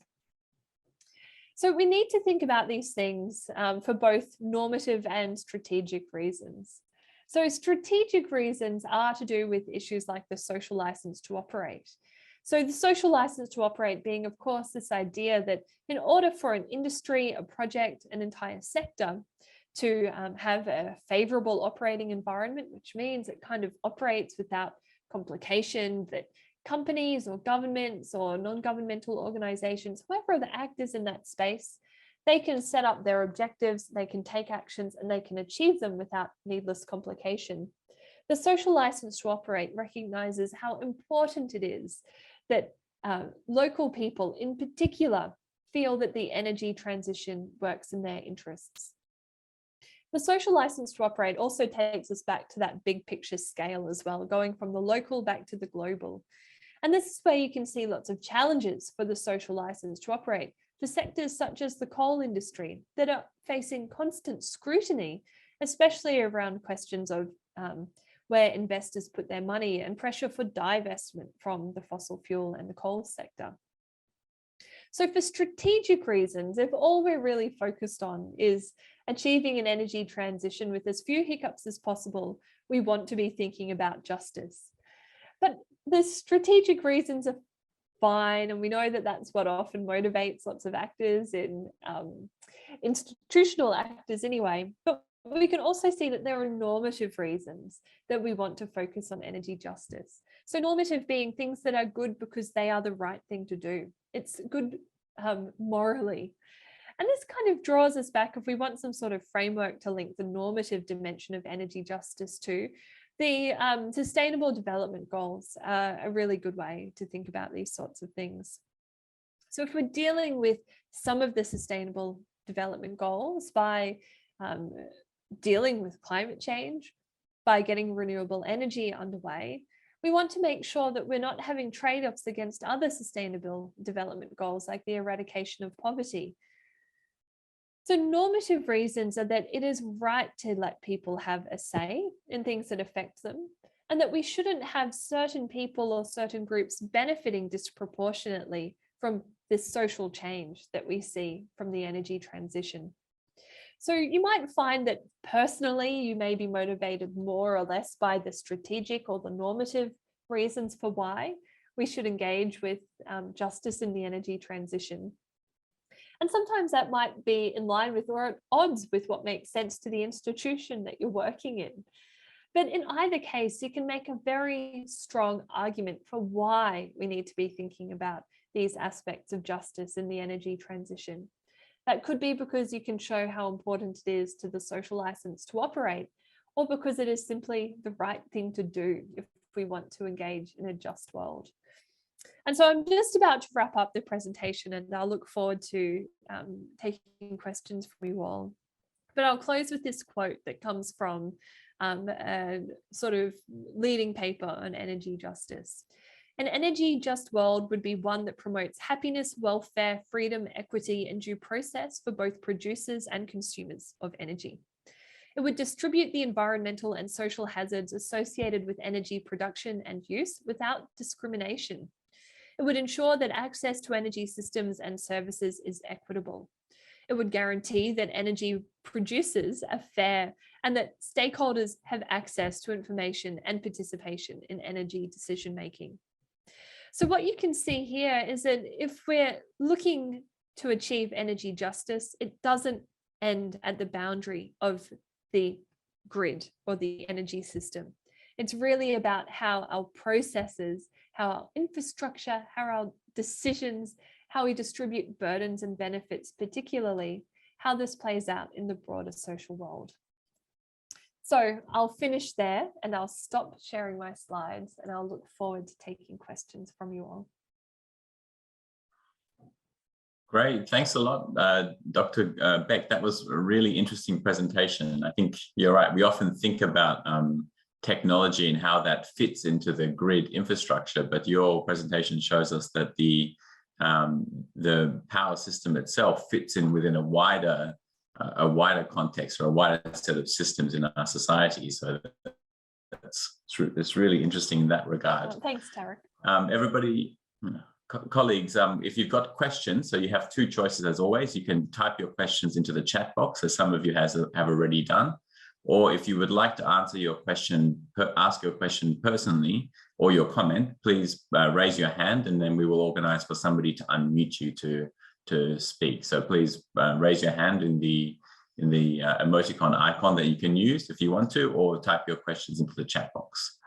So we need to think about these things for both normative and strategic reasons. So strategic reasons are to do with issues like the social license to operate. So the social license to operate being, of course, this idea that in order for an industry, a project, an entire sector to have a favorable operating environment, which means it kind of operates without complication, that companies or governments or non-governmental organizations, whoever the actors in that space, they can set up their objectives, they can take actions, and they can achieve them without needless complication. The social license to operate recognizes how important it is that local people in particular feel that the energy transition works in their interests. The social license to operate also takes us back to that big picture scale as well, going from the local back to the global. And this is where you can see lots of challenges for the social license to operate for sectors such as the coal industry that are facing constant scrutiny, especially around questions of where investors put their money and pressure for divestment from the fossil fuel and the coal sector. So for strategic reasons, if all we're really focused on is achieving an energy transition with as few hiccups as possible, we want to be thinking about justice. But the strategic reasons are fine, and we know that that's what often motivates lots of actors in institutional actors anyway. But we can also see that there are normative reasons that we want to focus on energy justice. So normative being things that are good because they are the right thing to do. It's good morally. And this kind of draws us back, if we want some sort of framework to link the normative dimension of energy justice to, the Sustainable Development Goals are a really good way to think about these sorts of things. So if we're dealing with some of the Sustainable Development Goals by dealing with climate change, by getting renewable energy underway, we want to make sure that we're not having trade-offs against other sustainable development goals like the eradication of poverty. So normative reasons are that it is right to let people have a say in things that affect them, and that we shouldn't have certain people or certain groups benefiting disproportionately from this social change that we see from the energy transition. So you might find that personally, you may be motivated more or less by the strategic or the normative reasons for why we should engage with justice in the energy transition. And sometimes that might be in line with or at odds with what makes sense to the institution that you're working in. But in either case, you can make a very strong argument for why we need to be thinking about these aspects of justice in the energy transition. That could be because you can show how important it is to the social license to operate, or because it is simply the right thing to do if we want to engage in a just world. And so I'm just about to wrap up the presentation, and I'll look forward to taking questions from you all. But I'll close with this quote that comes from a sort of leading paper on energy justice. An energy just world would be one that promotes happiness, welfare, freedom, equity, and due process for both producers and consumers of energy. It would distribute the environmental and social hazards associated with energy production and use without discrimination. It would ensure that access to energy systems and services is equitable. It would guarantee that energy producers are fair and that stakeholders have access to information and participation in energy decision-making. So what you can see here is that if we're looking to achieve energy justice, it doesn't end at the boundary of the grid or the energy system. It's really about how our processes, how our infrastructure, how our decisions, how we distribute burdens and benefits, particularly how this plays out in the broader social world. So I'll finish there and I'll stop sharing my slides, and I'll look forward to taking questions from you all. Great, thanks a lot, Dr. Beck. That was a really interesting presentation. I think you're right. We often think about technology and how that fits into the grid infrastructure, but your presentation shows us that the power system itself fits in within a wider context or a wider set of systems in our society. So it's really interesting in that regard. Oh, thanks, Tarek. Everybody, colleagues, if you've got questions, so you have two choices as always. You can type your questions into the chat box, as some of you have already done, Or if you would like to answer your question, ask your question personally or your comment, please raise your hand, and then we will organize for somebody to unmute you to speak. So please raise your hand in the emoticon icon that you can use if you want to, or type your questions into the chat box.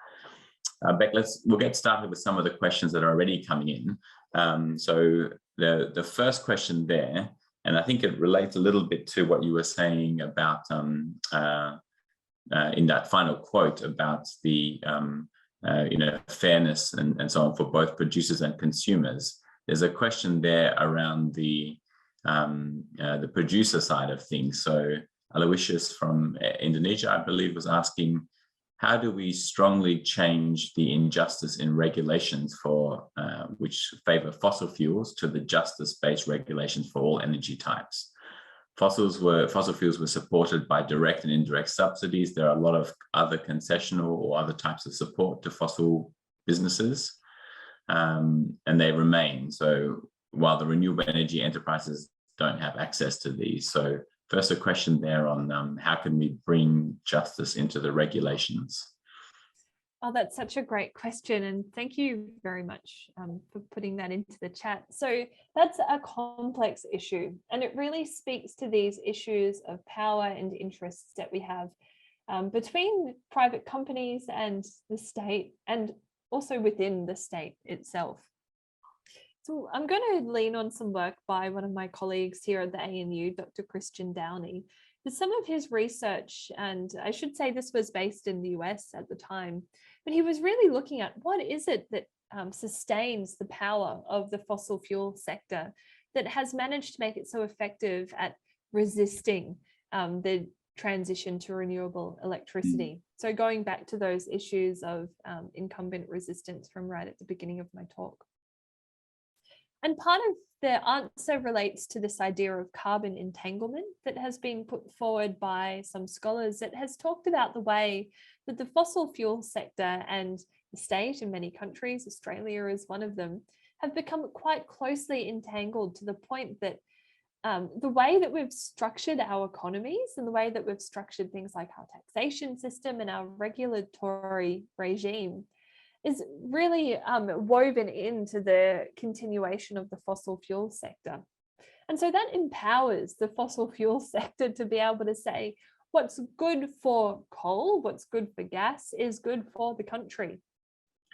Beck, we'll get started with some of the questions that are already coming in. So the first question there, and I think it relates a little bit to what you were saying about in that final quote about the fairness and so on for both producers and consumers. There's a question there around the producer side of things. So Aloysius from Indonesia, I believe, was asking, how do we strongly change the injustice in regulations for which favor fossil fuels to the justice-based regulations for all energy types? Fossil fuels were supported by direct and indirect subsidies. There are a lot of other concessional or other types of support to fossil businesses, and they remain. So while the renewable energy enterprises don't have access to these. So first, a question there on how can we bring justice into the regulations? Oh, that's such a great question. And thank you very much for putting that into the chat. So that's a complex issue, and it really speaks to these issues of power and interests that we have between private companies and the state, and also within the state itself. So I'm going to lean on some work by one of my colleagues here at the ANU, Dr. Christian Downey. There's some of his research, and I should say this was based in the US at the time, but he was really looking at what is it that sustains the power of the fossil fuel sector that has managed to make it so effective at resisting the transition to renewable electricity. So going back to those issues of incumbent resistance from right at the beginning of my talk. And part of the answer relates to this idea of carbon entanglement that has been put forward by some scholars that has talked about the way that the fossil fuel sector and the state in many countries, Australia is one of them, have become quite closely entangled to the point that the way that we've structured our economies and the way that we've structured things like our taxation system and our regulatory regime is really woven into the continuation of the fossil fuel sector. And so that empowers the fossil fuel sector to be able to say, what's good for coal, what's good for gas is good for the country.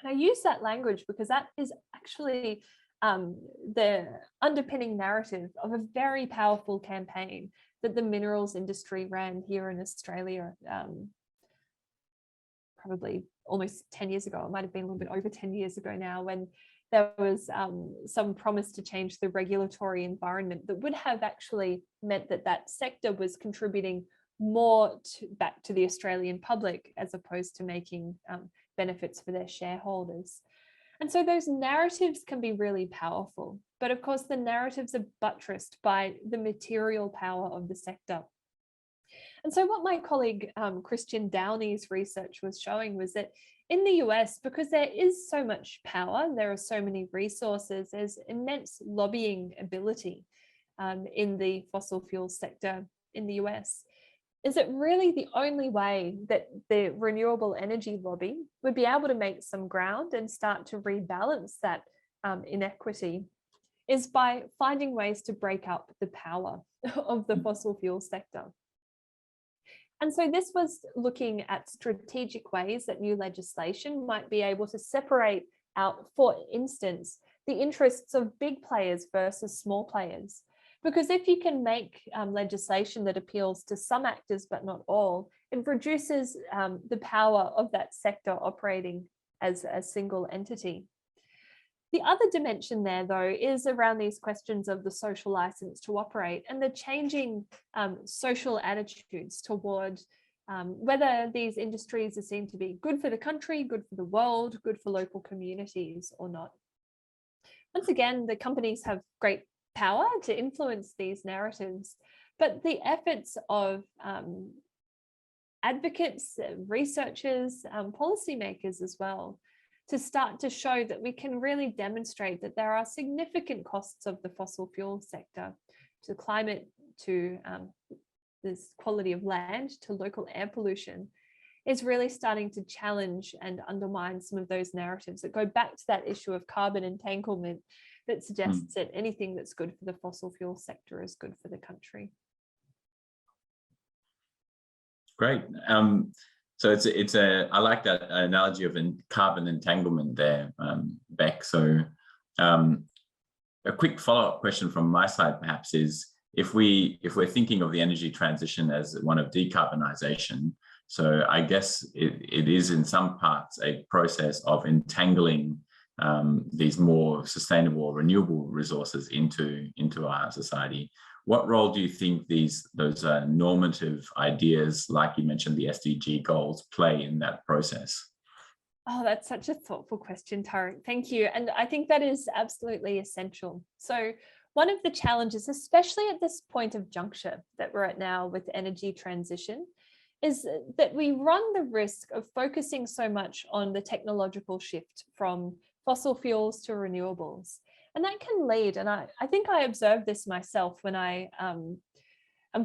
And I use that language because that is actually the underpinning narrative of a very powerful campaign that the minerals industry ran here in Australia probably almost 10 years ago. It might have been a little bit over 10 years ago now, when there was some promise to change the regulatory environment that would have actually meant that that sector was contributing more back to the Australian public as opposed to making benefits for their shareholders. And so those narratives can be really powerful, but of course the narratives are buttressed by the material power of the sector. And so what my colleague Christian Downey's research was showing was that in the US, because there is so much power, there are so many resources, there's immense lobbying ability in the fossil fuel sector in the US, is it really the only way that the renewable energy lobby would be able to make some ground and start to rebalance that inequity is by finding ways to break up the power of the fossil fuel sector. And so this was looking at strategic ways that new legislation might be able to separate out, for instance, the interests of big players versus small players. Because if you can make legislation that appeals to some actors but not all, it reduces the power of that sector operating as a single entity. The other dimension there, though, is around these questions of the social license to operate and the changing social attitudes toward whether these industries are seen to be good for the country, good for the world, good for local communities or not. Once again, the companies have great power to influence these narratives, but the efforts of advocates, researchers, policymakers as well, to start to show that we can really demonstrate that there are significant costs of the fossil fuel sector to climate, to this quality of land to local air pollution is really starting to challenge and undermine some of those narratives that go back to that issue of carbon entanglement that suggests that anything that's good for the fossil fuel sector is good for the country. Great. So I like that analogy of carbon entanglement there, Beck. So a quick follow-up question from my side perhaps is, if we're thinking of the energy transition as one of decarbonization, so I guess it is in some parts a process of entangling these more sustainable, renewable resources into our society. What role do you think those normative ideas, like you mentioned, the SDG goals, play in that process? Oh, that's such a thoughtful question, Tarek. Thank you. And I think that is absolutely essential. So one of the challenges, especially at this point of juncture that we're at now with energy transition, is that we run the risk of focusing so much on the technological shift from fossil fuels to renewables. And that can lead, and I think I observed this myself when I am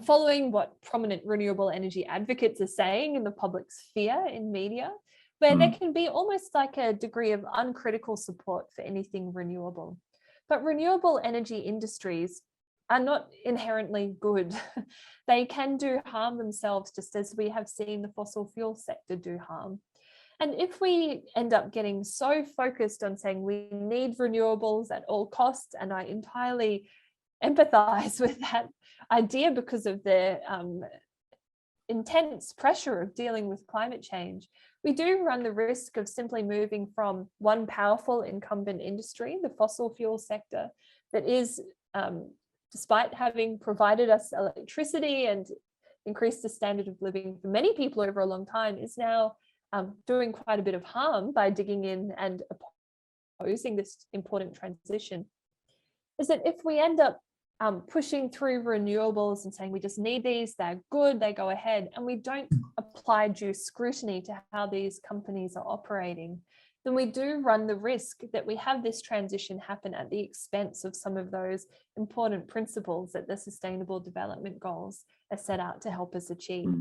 following what prominent renewable energy advocates are saying in the public sphere in media, where there can be almost like a degree of uncritical support for anything renewable. But renewable energy industries are not inherently good. They can do harm themselves, just as we have seen the fossil fuel sector do harm. And if we end up getting so focused on saying we need renewables at all costs, and I entirely empathize with that idea because of the intense pressure of dealing with climate change, we do run the risk of simply moving from one powerful incumbent industry, the fossil fuel sector, that is, despite having provided us electricity and increased the standard of living for many people over a long time, is now doing quite a bit of harm by digging in and opposing this important transition. Is that if we end up pushing through renewables and saying we just need these, they're good, they go ahead, and we don't apply due scrutiny to how these companies are operating, then we do run the risk that we have this transition happen at the expense of some of those important principles that the Sustainable Development Goals are set out to help us achieve.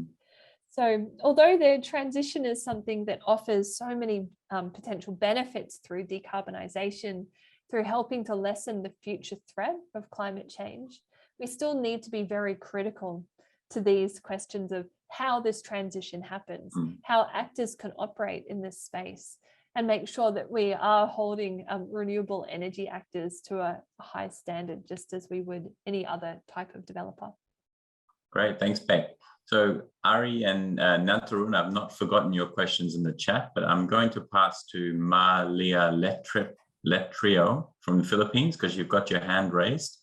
So although the transition is something that offers so many potential benefits through decarbonisation, through helping to lessen the future threat of climate change, we still need to be very critical to these questions of how this transition happens, how actors can operate in this space, and make sure that we are holding renewable energy actors to a high standard, just as we would any other type of developer. Great, thanks, Beck. So Ari and Nantarun, I've not forgotten your questions in the chat, but I'm going to pass to Malia Letrio from the Philippines, because you've got your hand raised.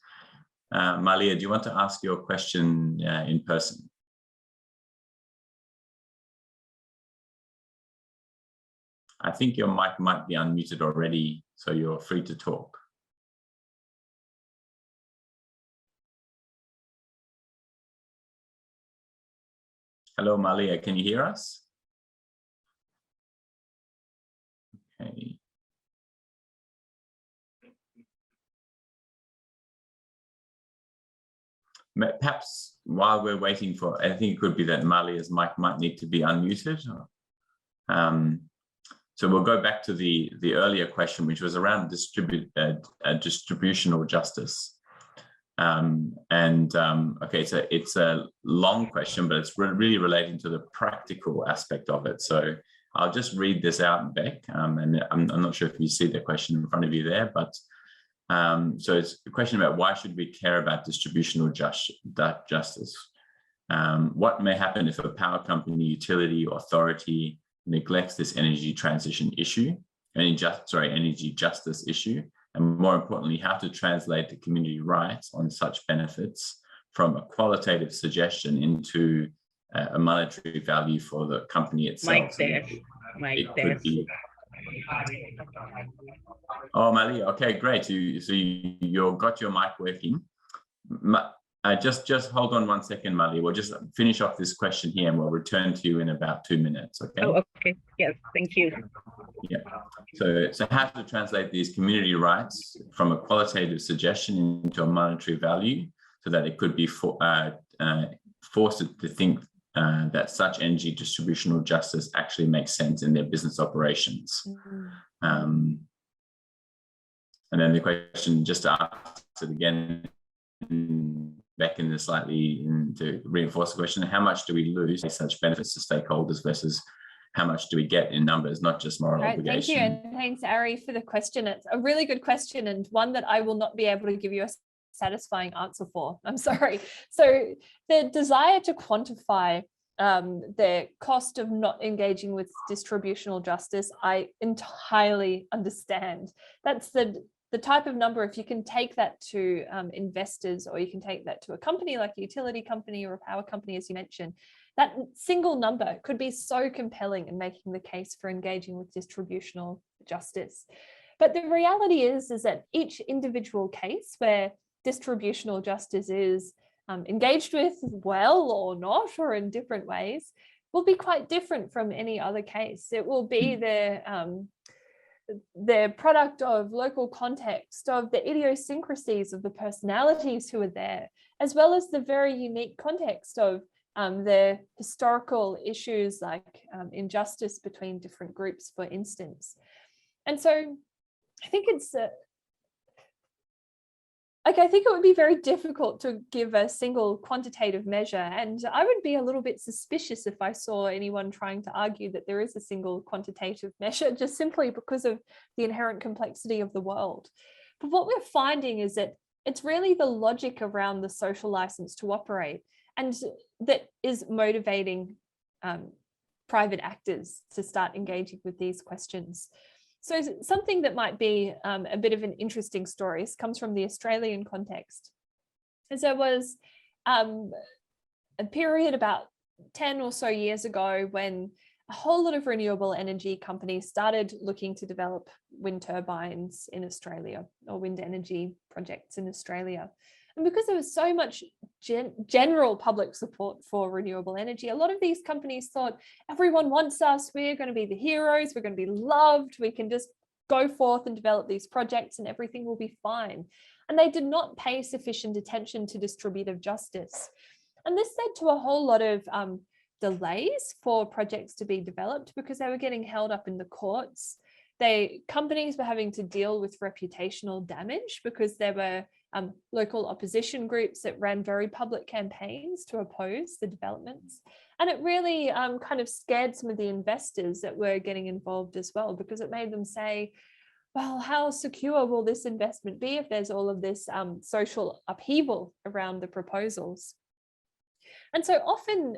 Malia, do you want to ask your question in person? I think your mic might be unmuted already, so you're free to talk. Hello, Malia, can you hear us? Okay. Perhaps while we're waiting for, I think it could be that Malia's mic might need to be unmuted. So we'll go back to the earlier question, which was around distributional justice. Okay, so it's a long question, but it's really relating to the practical aspect of it. So I'll just read this out, Beck, and I'm not sure if you see the question in front of you there, but so it's a question about why should we care about distributional justice? What may happen if a power company, utility, or authority neglects this energy transition issue, energy justice issue, and more importantly, how to translate the community rights on such benefits from a qualitative suggestion into a monetary value for the company itself. Mic test. Oh, Malia, okay, great. So you got your mic working. Just hold on 1 second, Malia. We'll just finish off this question here and we'll return to you in about 2 minutes, okay? Oh, okay. Yes, thank you. Yeah. So how to translate these community rights from a qualitative suggestion into a monetary value so that it could be force it to think that such energy distributional justice actually makes sense in their business operations. And then the question, just to ask it again, back in the to reinforce the question, how much do we lose such benefits to stakeholders versus how much do we get in numbers, not just moral obligation? Thank you, and thanks, Ari, for the question. It's a really good question, and one that I will not be able to give you a satisfying answer for. I'm sorry. So the desire to quantify the cost of not engaging with distributional justice, I entirely understand. That's the type of number, if you can take that to investors, or you can take that to a company like a utility company or a power company, as you mentioned, that single number could be so compelling in making the case for engaging with distributional justice. But the reality is that each individual case where distributional justice is engaged with well or not, or in different ways, will be quite different from any other case. It will be the product of local context, of the idiosyncrasies of the personalities who are there, as well as the very unique context of the historical issues like injustice between different groups, for instance. And so I think it's I think it would be very difficult to give a single quantitative measure, and I would be a little bit suspicious if I saw anyone trying to argue that there is a single quantitative measure, just simply because of the inherent complexity of the world. But what we're finding is that it's really the logic around the social license to operate, and that is motivating private actors to start engaging with these questions. So something that might be a bit of an interesting story comes from the Australian context. As there was a period about 10 or so years ago when a whole lot of renewable energy companies started looking to develop wind turbines in Australia, or wind energy projects in Australia. And because there was so much general public support for renewable energy, a lot of these companies thought, everyone wants us, we're going to be the heroes, we're going to be loved, we can just go forth and develop these projects and everything will be fine. And they did not pay sufficient attention to distributive justice. And this led to a whole lot of delays for projects to be developed because they were getting held up in the courts. Companies were having to deal with reputational damage because there were local opposition groups that ran very public campaigns to oppose the developments. And it really kind of scared some of the investors that were getting involved as well, because it made them say, well, how secure will this investment be if there's all of this social upheaval around the proposals? And so often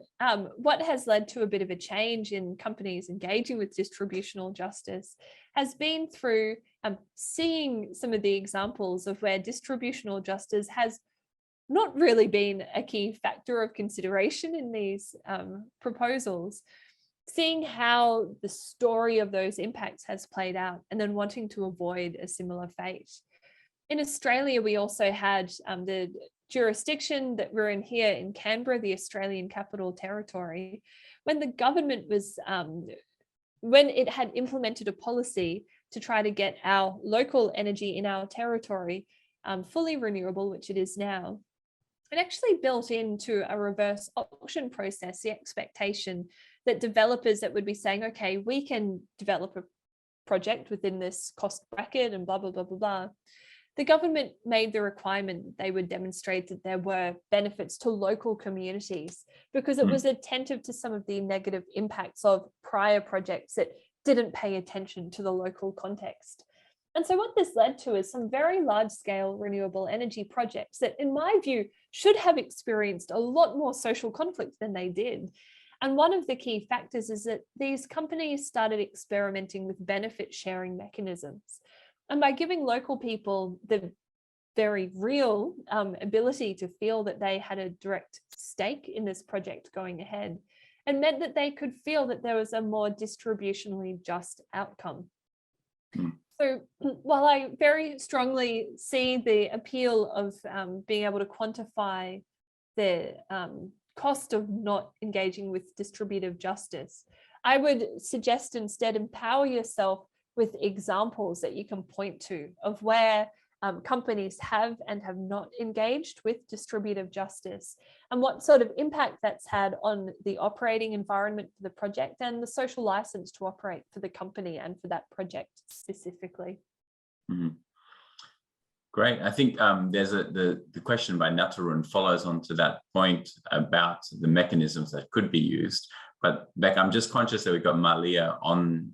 what has led to a bit of a change in companies engaging with distributional justice has been through seeing some of the examples of where distributional justice has not really been a key factor of consideration in these proposals, seeing how the story of those impacts has played out and then wanting to avoid a similar fate. In Australia, we also had the jurisdiction that we're in here in Canberra, the Australian Capital Territory, when the government was, when it had implemented a policy to try to get our local energy in our territory fully renewable, which it is now, it actually built into a reverse auction process the expectation that developers that would be saying, okay, we can develop a project within this cost bracket and blah, blah, blah, blah, blah. The government made the requirement that they would demonstrate that there were benefits to local communities because it was attentive to some of the negative impacts of prior projects that didn't pay attention to the local context. And so what this led to is some very large-scale renewable energy projects that, in my view, should have experienced a lot more social conflict than they did. And one of the key factors is that these companies started experimenting with benefit sharing mechanisms. And by giving local people the very real ability to feel that they had a direct stake in this project going ahead, it meant that they could feel that there was a more distributionally just outcome. So while I very strongly see the appeal of being able to quantify the cost of not engaging with distributive justice, I would suggest instead empower yourself with examples that you can point to of where companies have and have not engaged with distributive justice, and what sort of impact that's had on the operating environment for the project and the social license to operate for the company and for that project specifically. Mm-hmm. Great. I think there's the question by Natarun follows on to that point about the mechanisms that could be used. But Beck, I'm just conscious that we've got Malia on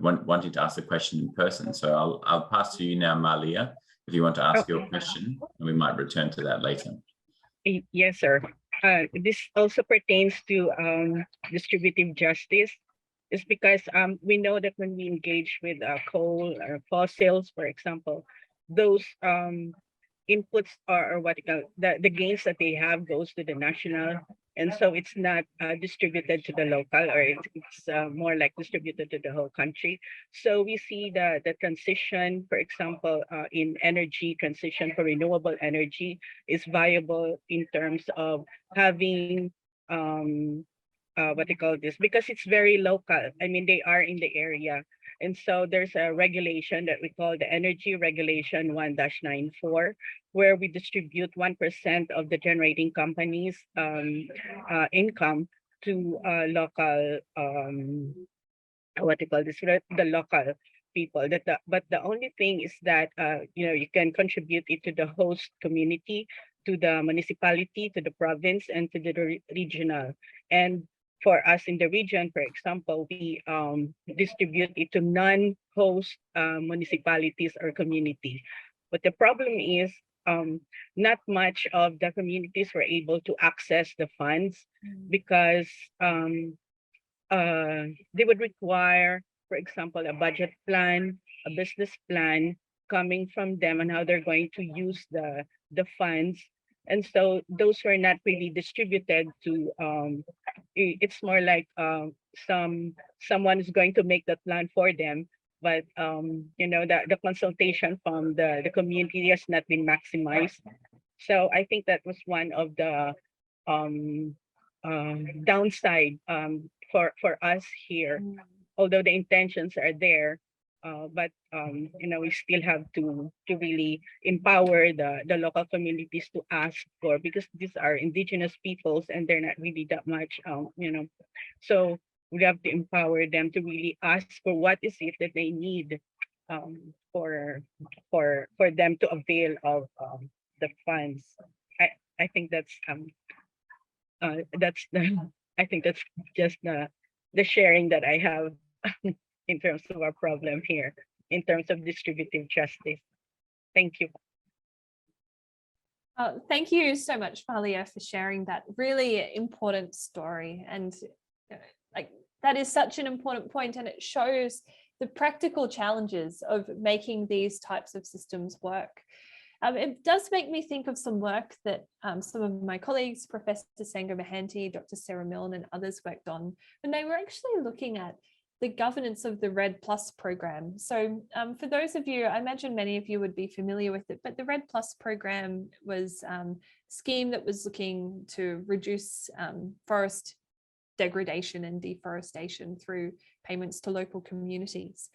wanting to ask the question in person. So I'll pass to you now, Malia, if you want to ask your question, and we might return to that later. Yes, sir. This also pertains to distributive justice. It's because we know that when we engage with coal or fossils, for example, those inputs or what you call the gains that they have goes to the national, and so it's not distributed to the local, or it's more like distributed to the whole country. So we see the transition, for example, in energy transition for renewable energy is viable in terms of having what they call this, because it's very local. I mean, they are in the area. And so there's a regulation that we call the Energy Regulation 1-94, where we distribute 1% of the generating companies' income to local, what they call this, the local people. But the only thing is that, you can contribute it to the host community, to the municipality, to the province, and to the regional. And for us in the region, for example, we distribute it to non-host municipalities or communities. But the problem is not much of the communities were able to access the funds because they would require, for example, a budget plan, a business plan coming from them on how they're going to use the funds. And so those were not really distributed to, it's more like someone is going to make that plan for them, but the consultation from the community has not been maximized. So I think that was one of the downside for us here, although the intentions are there. But we still have to really empower the local communities to ask for, because these are indigenous peoples and they're not really that much, so we have to empower them to really ask for what is it that they need for them to avail of the funds. I think that's I think that's just the sharing that I have in terms of our problem here, in terms of distributive justice. Thank you. Thank you so much, Malia, for sharing that really important story. And that is such an important point, and it shows the practical challenges of making these types of systems work. It does make me think of some work that some of my colleagues, Professor Sango Mahanti, Dr. Sarah Milne, and others worked on when they were actually looking at the governance of the RED Plus program. So for those of you, I imagine many of you would be familiar with it, but the RED Plus program was a scheme that was looking to reduce forest degradation and deforestation through payments to local communities.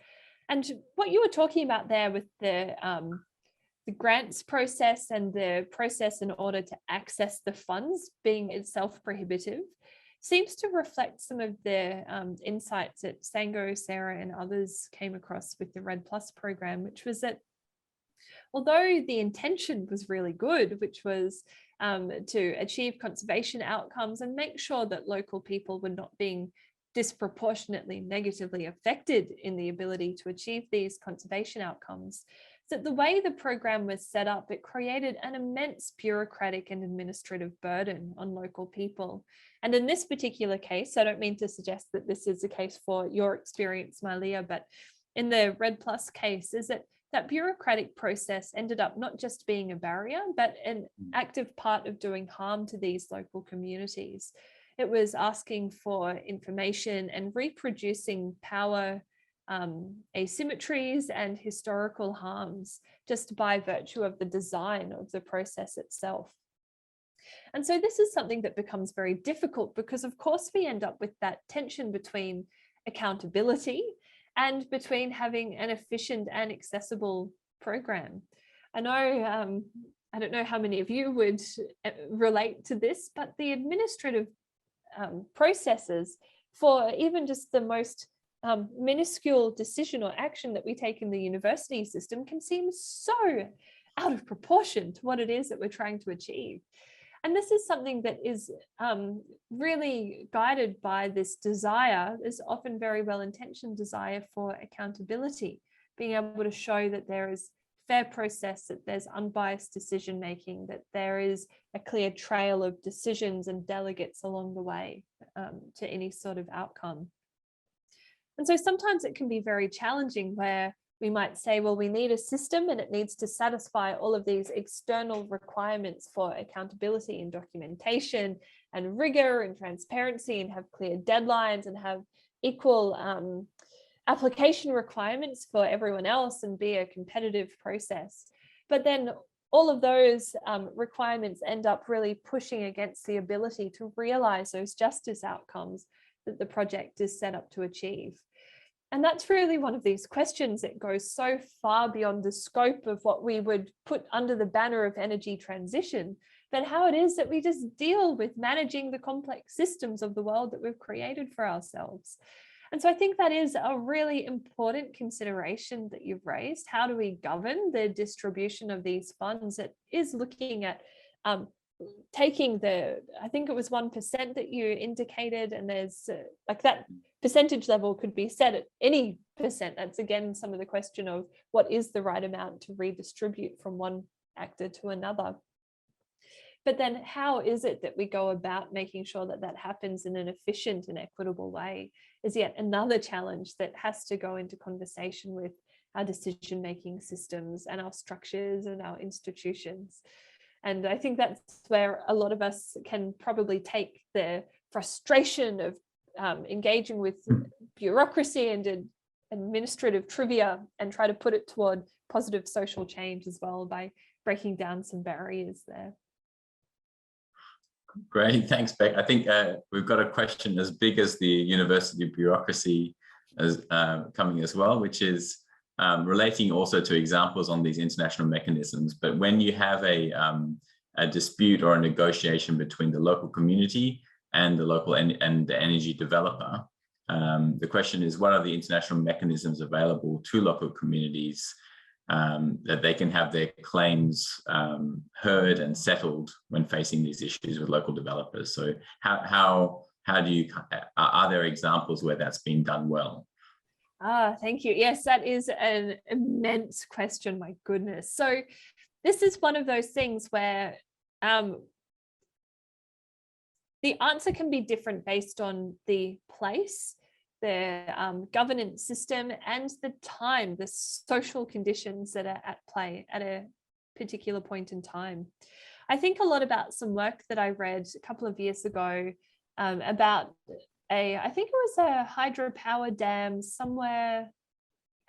And what you were talking about there with the grants process and the process in order to access the funds being itself prohibitive seems to reflect some of the insights that Sango, Sarah, and others came across with the RED Plus program, which was that although the intention was really good, which was to achieve conservation outcomes and make sure that local people were not being disproportionately negatively affected in the ability to achieve these conservation outcomes, that the way the program was set up, it created an immense bureaucratic and administrative burden on local people. And in this particular case, I don't mean to suggest that this is the case for your experience, Malia, but in the RED Plus case, is that bureaucratic process ended up not just being a barrier, but an active part of doing harm to these local communities. It was asking for information and reproducing power asymmetries and historical harms just by virtue of the design of the process itself. And so this is something that becomes very difficult because, of course, we end up with that tension between accountability and between having an efficient and accessible program. I know, I don't know how many of you would relate to this, but the administrative processes for even just the most minuscule decision or action that we take in the university system can seem so out of proportion to what it is that we're trying to achieve. And this is something that is really guided by this desire, this often very well-intentioned desire for accountability, being able to show that there is fair process, that there's unbiased decision making, that there is a clear trail of decisions and delegates along the way to any sort of outcome. And so sometimes it can be very challenging where we might say, well, we need a system and it needs to satisfy all of these external requirements for accountability and documentation and rigor and transparency, and have clear deadlines and have equal application requirements for everyone else and be a competitive process. But then all of those requirements end up really pushing against the ability to realize those justice outcomes that the project is set up to achieve. And that's really one of these questions that goes so far beyond the scope of what we would put under the banner of energy transition, but how it is that we just deal with managing the complex systems of the world that we've created for ourselves. And so I think that is a really important consideration that you've raised. How do we govern the distribution of these funds? It is looking at taking the, I think it was 1% that you indicated, and there's like that percentage level could be set at any percent. That's again some of the question of what is the right amount to redistribute from one actor to another. But then how is it that we go about making sure that that happens in an efficient and equitable way is yet another challenge that has to go into conversation with our decision-making systems and our structures and our institutions. And I think that's where a lot of us can probably take the frustration of engaging with bureaucracy and administrative trivia and try to put it toward positive social change as well by breaking down some barriers there. Great, thanks, Beck. I think we've got a question as big as the university bureaucracy as coming as well, which is relating also to examples on these international mechanisms. But when you have a dispute or a negotiation between the local community and the local and the energy developer, the question is, what are the international mechanisms available to local communities that they can have their claims heard and settled when facing these issues with local developers? So how do you, are there examples where that's been done well? Thank you. Yes, that is an immense question, my goodness. So this is one of those things where the answer can be different based on the place, the governance system, and the time, the social conditions that are at play at a particular point in time. I think a lot about some work that I read a couple of years ago about I think it was a hydropower dam somewhere,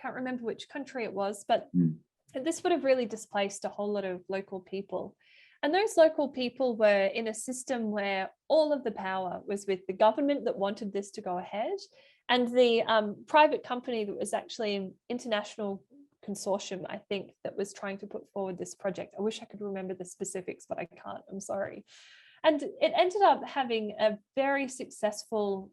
can't remember which country it was, but this would have really displaced a whole lot of local people. And those local people were in a system where all of the power was with the government that wanted this to go ahead, and the private company that was actually an international consortium, I think, that was trying to put forward this project. I wish I could remember the specifics, but I can't, I'm sorry. And it ended up having a very successful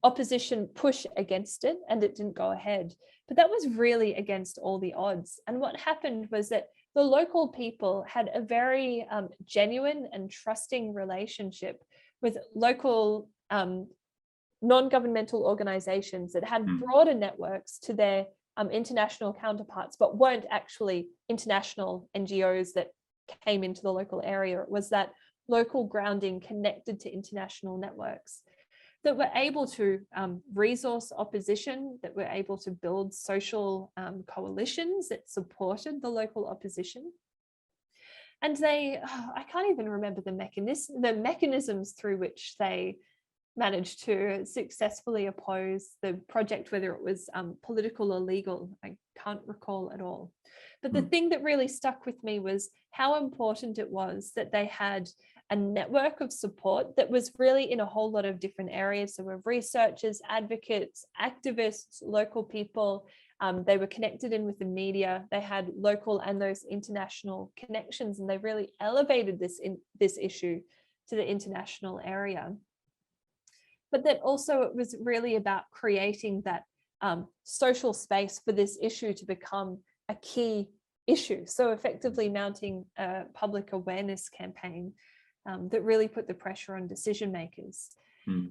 opposition push against it, and it didn't go ahead. But that was really against all the odds. And what happened was that the local people had a very genuine and trusting relationship with local non-governmental organizations that had broader networks to their international counterparts, but weren't actually international NGOs that came into the local area. It was that local grounding connected to international networks that were able to resource opposition, that were able to build social coalitions that supported the local opposition. And they, I can't even remember the mechanisms through which they managed to successfully oppose the project, whether it was political or legal, I can't recall at all. But the thing that really stuck with me was how important it was that they had a network of support that was really in a whole lot of different areas. So we're researchers, advocates, activists, local people. They were connected in with the media. They had local and those international connections, and they really elevated this issue to the international area. But then also it was really about creating that social space for this issue to become a key issue. So effectively mounting a public awareness campaign that really put the pressure on decision makers.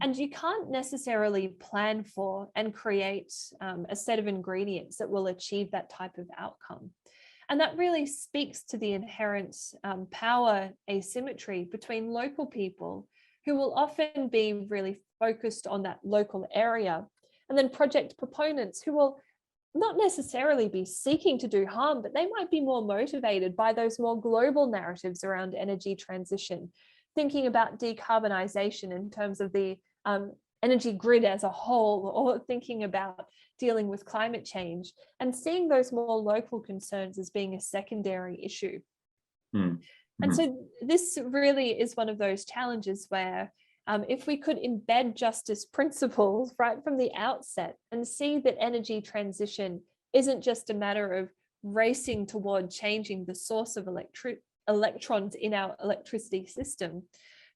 And you can't necessarily plan for and create a set of ingredients that will achieve that type of outcome. And that really speaks to the inherent power asymmetry between local people who will often be really focused on that local area, and then project proponents who will not necessarily be seeking to do harm, but they might be more motivated by those more global narratives around energy transition, thinking about decarbonization in terms of the energy grid as a whole, or thinking about dealing with climate change, and seeing those more local concerns as being a secondary issue. And so this really is one of those challenges where if we could embed justice principles right from the outset and see that energy transition isn't just a matter of racing toward changing the source of electrons in our electricity system,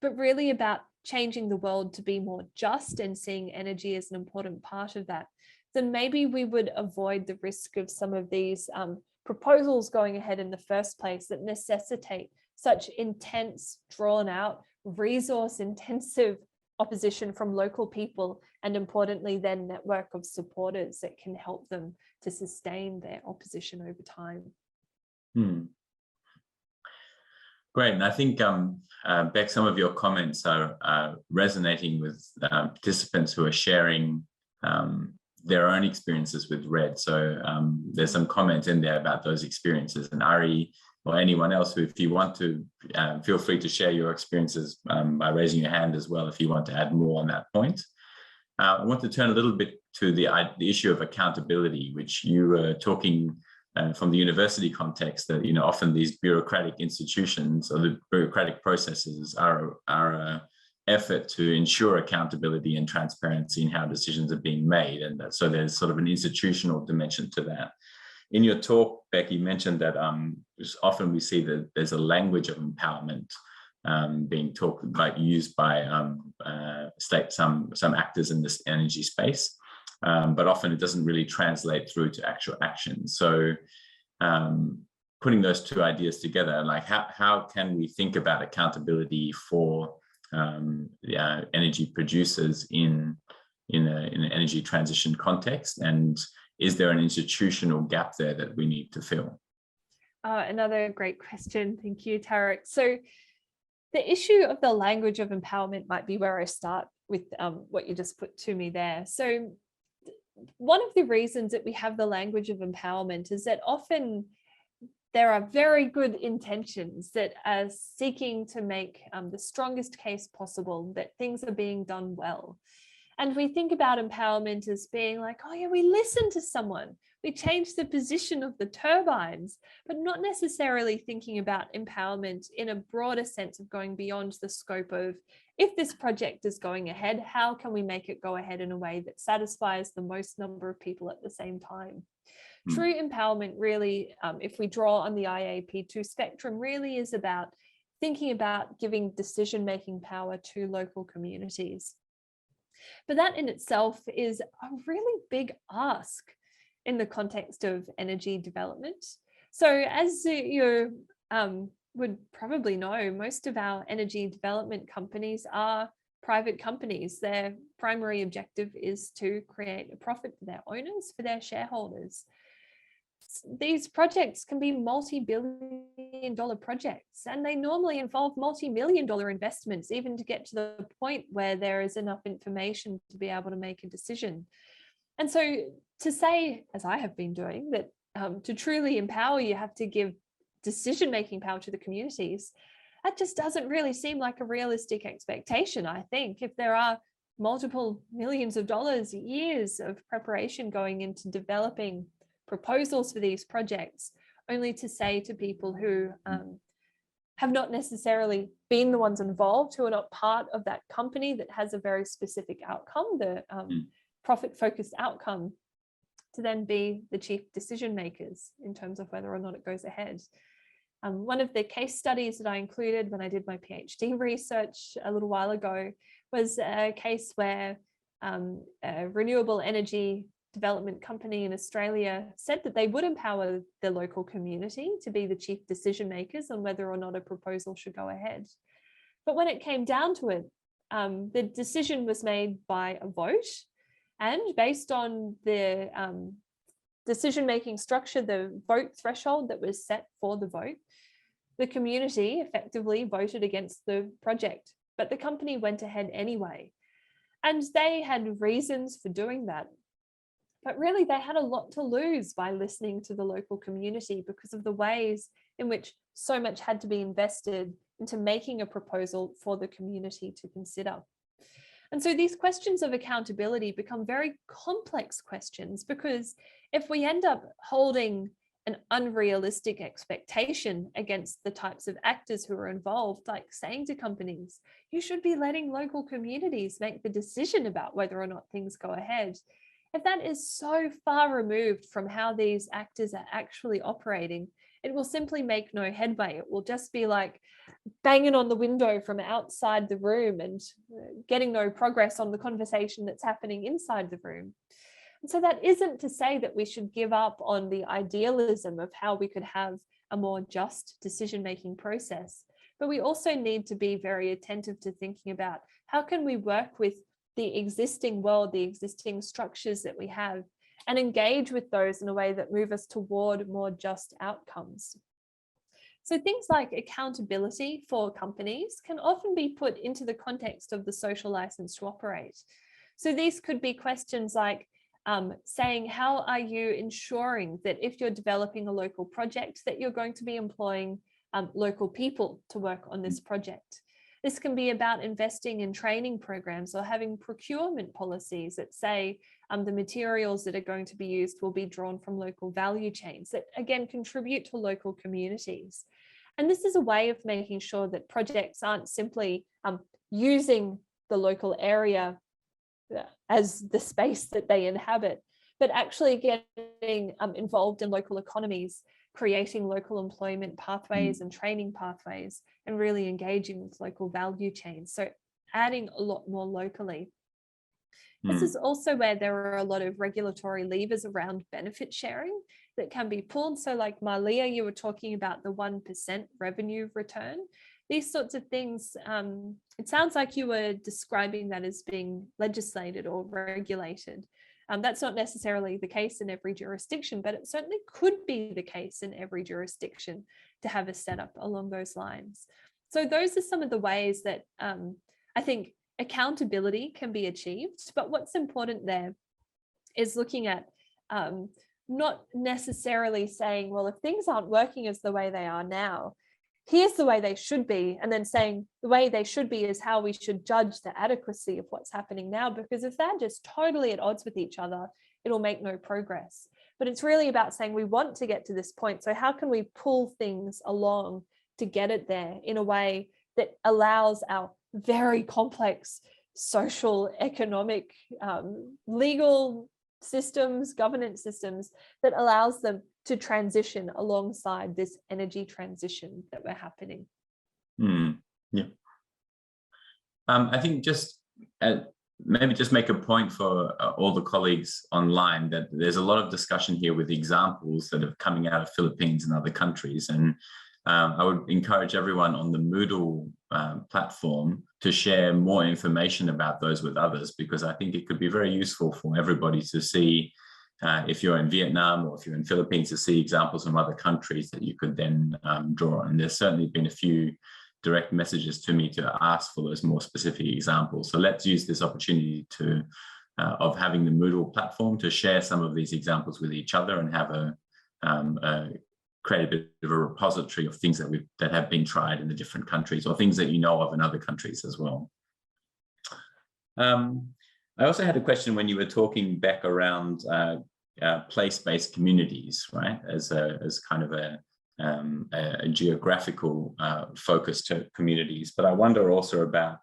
but really about changing the world to be more just and seeing energy as an important part of that, then maybe we would avoid the risk of some of these proposals going ahead in the first place that necessitate such intense, drawn out, resource intensive opposition from local people, and importantly then network of supporters that can help them to sustain their opposition over time. Great, and I think Beck, some of your comments are resonating with participants who are sharing their own experiences with RED. So there's some comments in there about those experiences, and Ari or anyone else who, if you want to, feel free to share your experiences by raising your hand as well if you want to add more on that point. I want to turn a little bit to the issue of accountability, which you were talking from the university context, that often these bureaucratic institutions or the bureaucratic processes are an effort to ensure accountability and transparency in how decisions are being made, and so there's sort of an institutional dimension to that. In your talk, Beck, you mentioned that often we see that there's a language of empowerment being used by some actors in this energy space, but often it doesn't really translate through to actual action. So putting those two ideas together, like how can we think about accountability for energy producers in an energy transition context, and is there an institutional gap there that we need to fill? Another great question. Thank you, Tarek. So the issue of the language of empowerment might be where I start with what you just put to me there. So one of the reasons that we have the language of empowerment is that often there are very good intentions that are seeking to make the strongest case possible that things are being done well. And we think about empowerment as being like, oh yeah, we listen to someone, we change the position of the turbines, but not necessarily thinking about empowerment in a broader sense of going beyond the scope of, if this project is going ahead, how can we make it go ahead in a way that satisfies the most number of people at the same time? True empowerment really, if we draw on the IAP2 spectrum, really is about thinking about giving decision-making power to local communities. But that in itself is a really big ask in the context of energy development. So as you would probably know, most of our energy development companies are private companies. Their primary objective is to create a profit for their owners, for their shareholders. These projects can be multi-billion-dollar projects, and they normally involve multi-million-dollar investments, even to get to the point where there is enough information to be able to make a decision. And so to say, as I have been doing, that to truly empower, you have to give decision-making power to the communities, that just doesn't really seem like a realistic expectation, I think. If there are multiple millions of dollars, years of preparation going into developing proposals for these projects, only to say to people who have not necessarily been the ones involved, who are not part of that company that has a very specific outcome, the profit-focused outcome, to then be the chief decision makers in terms of whether or not it goes ahead. One of the case studies that I included when I did my PhD research a little while ago was a case where a renewable energy development company in Australia said that they would empower the local community to be the chief decision makers on whether or not a proposal should go ahead. But when it came down to it, the decision was made by a vote, and based on the decision-making structure, the vote threshold that was set for the vote, the community effectively voted against the project, but the company went ahead anyway. And they had reasons for doing that. But really, they had a lot to lose by listening to the local community because of the ways in which so much had to be invested into making a proposal for the community to consider. And so these questions of accountability become very complex questions, because if we end up holding an unrealistic expectation against the types of actors who are involved, like saying to companies, you should be letting local communities make the decision about whether or not things go ahead. If that is so far removed from how these actors are actually operating, it will simply make no headway. It will just be like banging on the window from outside the room and getting no progress on the conversation that's happening inside the room. And so that isn't to say that we should give up on the idealism of how we could have a more just decision-making process, but we also need to be very attentive to thinking about how can we work with the existing world, the existing structures that we have, and engage with those in a way that move us toward more just outcomes. So things like accountability for companies can often be put into the context of the social license to operate. So these could be questions like saying, how are you ensuring that if you're developing a local project, that you're going to be employing local people to work on this project? This can be about investing in training programs or having procurement policies that say the materials that are going to be used will be drawn from local value chains that, again, contribute to local communities. And this is a way of making sure that projects aren't simply using the local area as the space that they inhabit, but actually getting involved in local economies, creating local employment pathways and training pathways, and really engaging with local value chains. So adding a lot more locally. This is also where there are a lot of regulatory levers around benefit sharing that can be pulled. So like Malia, you were talking about the 1% revenue return. These sorts of things, it sounds like you were describing that as being legislated or regulated. That's not necessarily the case in every jurisdiction, but it certainly could be the case in every jurisdiction to have a setup along those lines. So those are some of the ways that I think accountability can be achieved. But what's important there is looking at not necessarily saying, well, if things aren't working as the way they are now, here's the way they should be, and then saying the way they should be is how we should judge the adequacy of what's happening now, because if they're just totally at odds with each other, it'll make no progress. But it's really about saying we want to get to this point, so how can we pull things along to get it there in a way that allows our very complex social, economic, legal systems, governance systems, that allows them to transition alongside this energy transition that we're happening. Yeah. I think just maybe just make a point for all the colleagues online that there's a lot of discussion here with examples that are coming out of Philippines and other countries. And I would encourage everyone on the Moodle platform to share more information about those with others, because I think it could be very useful for everybody to see, if you're in Vietnam or if you're in Philippines, to see examples from other countries that you could then draw on. And there's certainly been a few direct messages to me to ask for those more specific examples. So let's use this opportunity to of having the Moodle platform to share some of these examples with each other and have create a bit of a repository of things that have been tried in the different countries, or things that you know of in other countries as well. I also had a question when you were talking back around place-based communities, right? As kind of a geographical focus to communities. But I wonder also about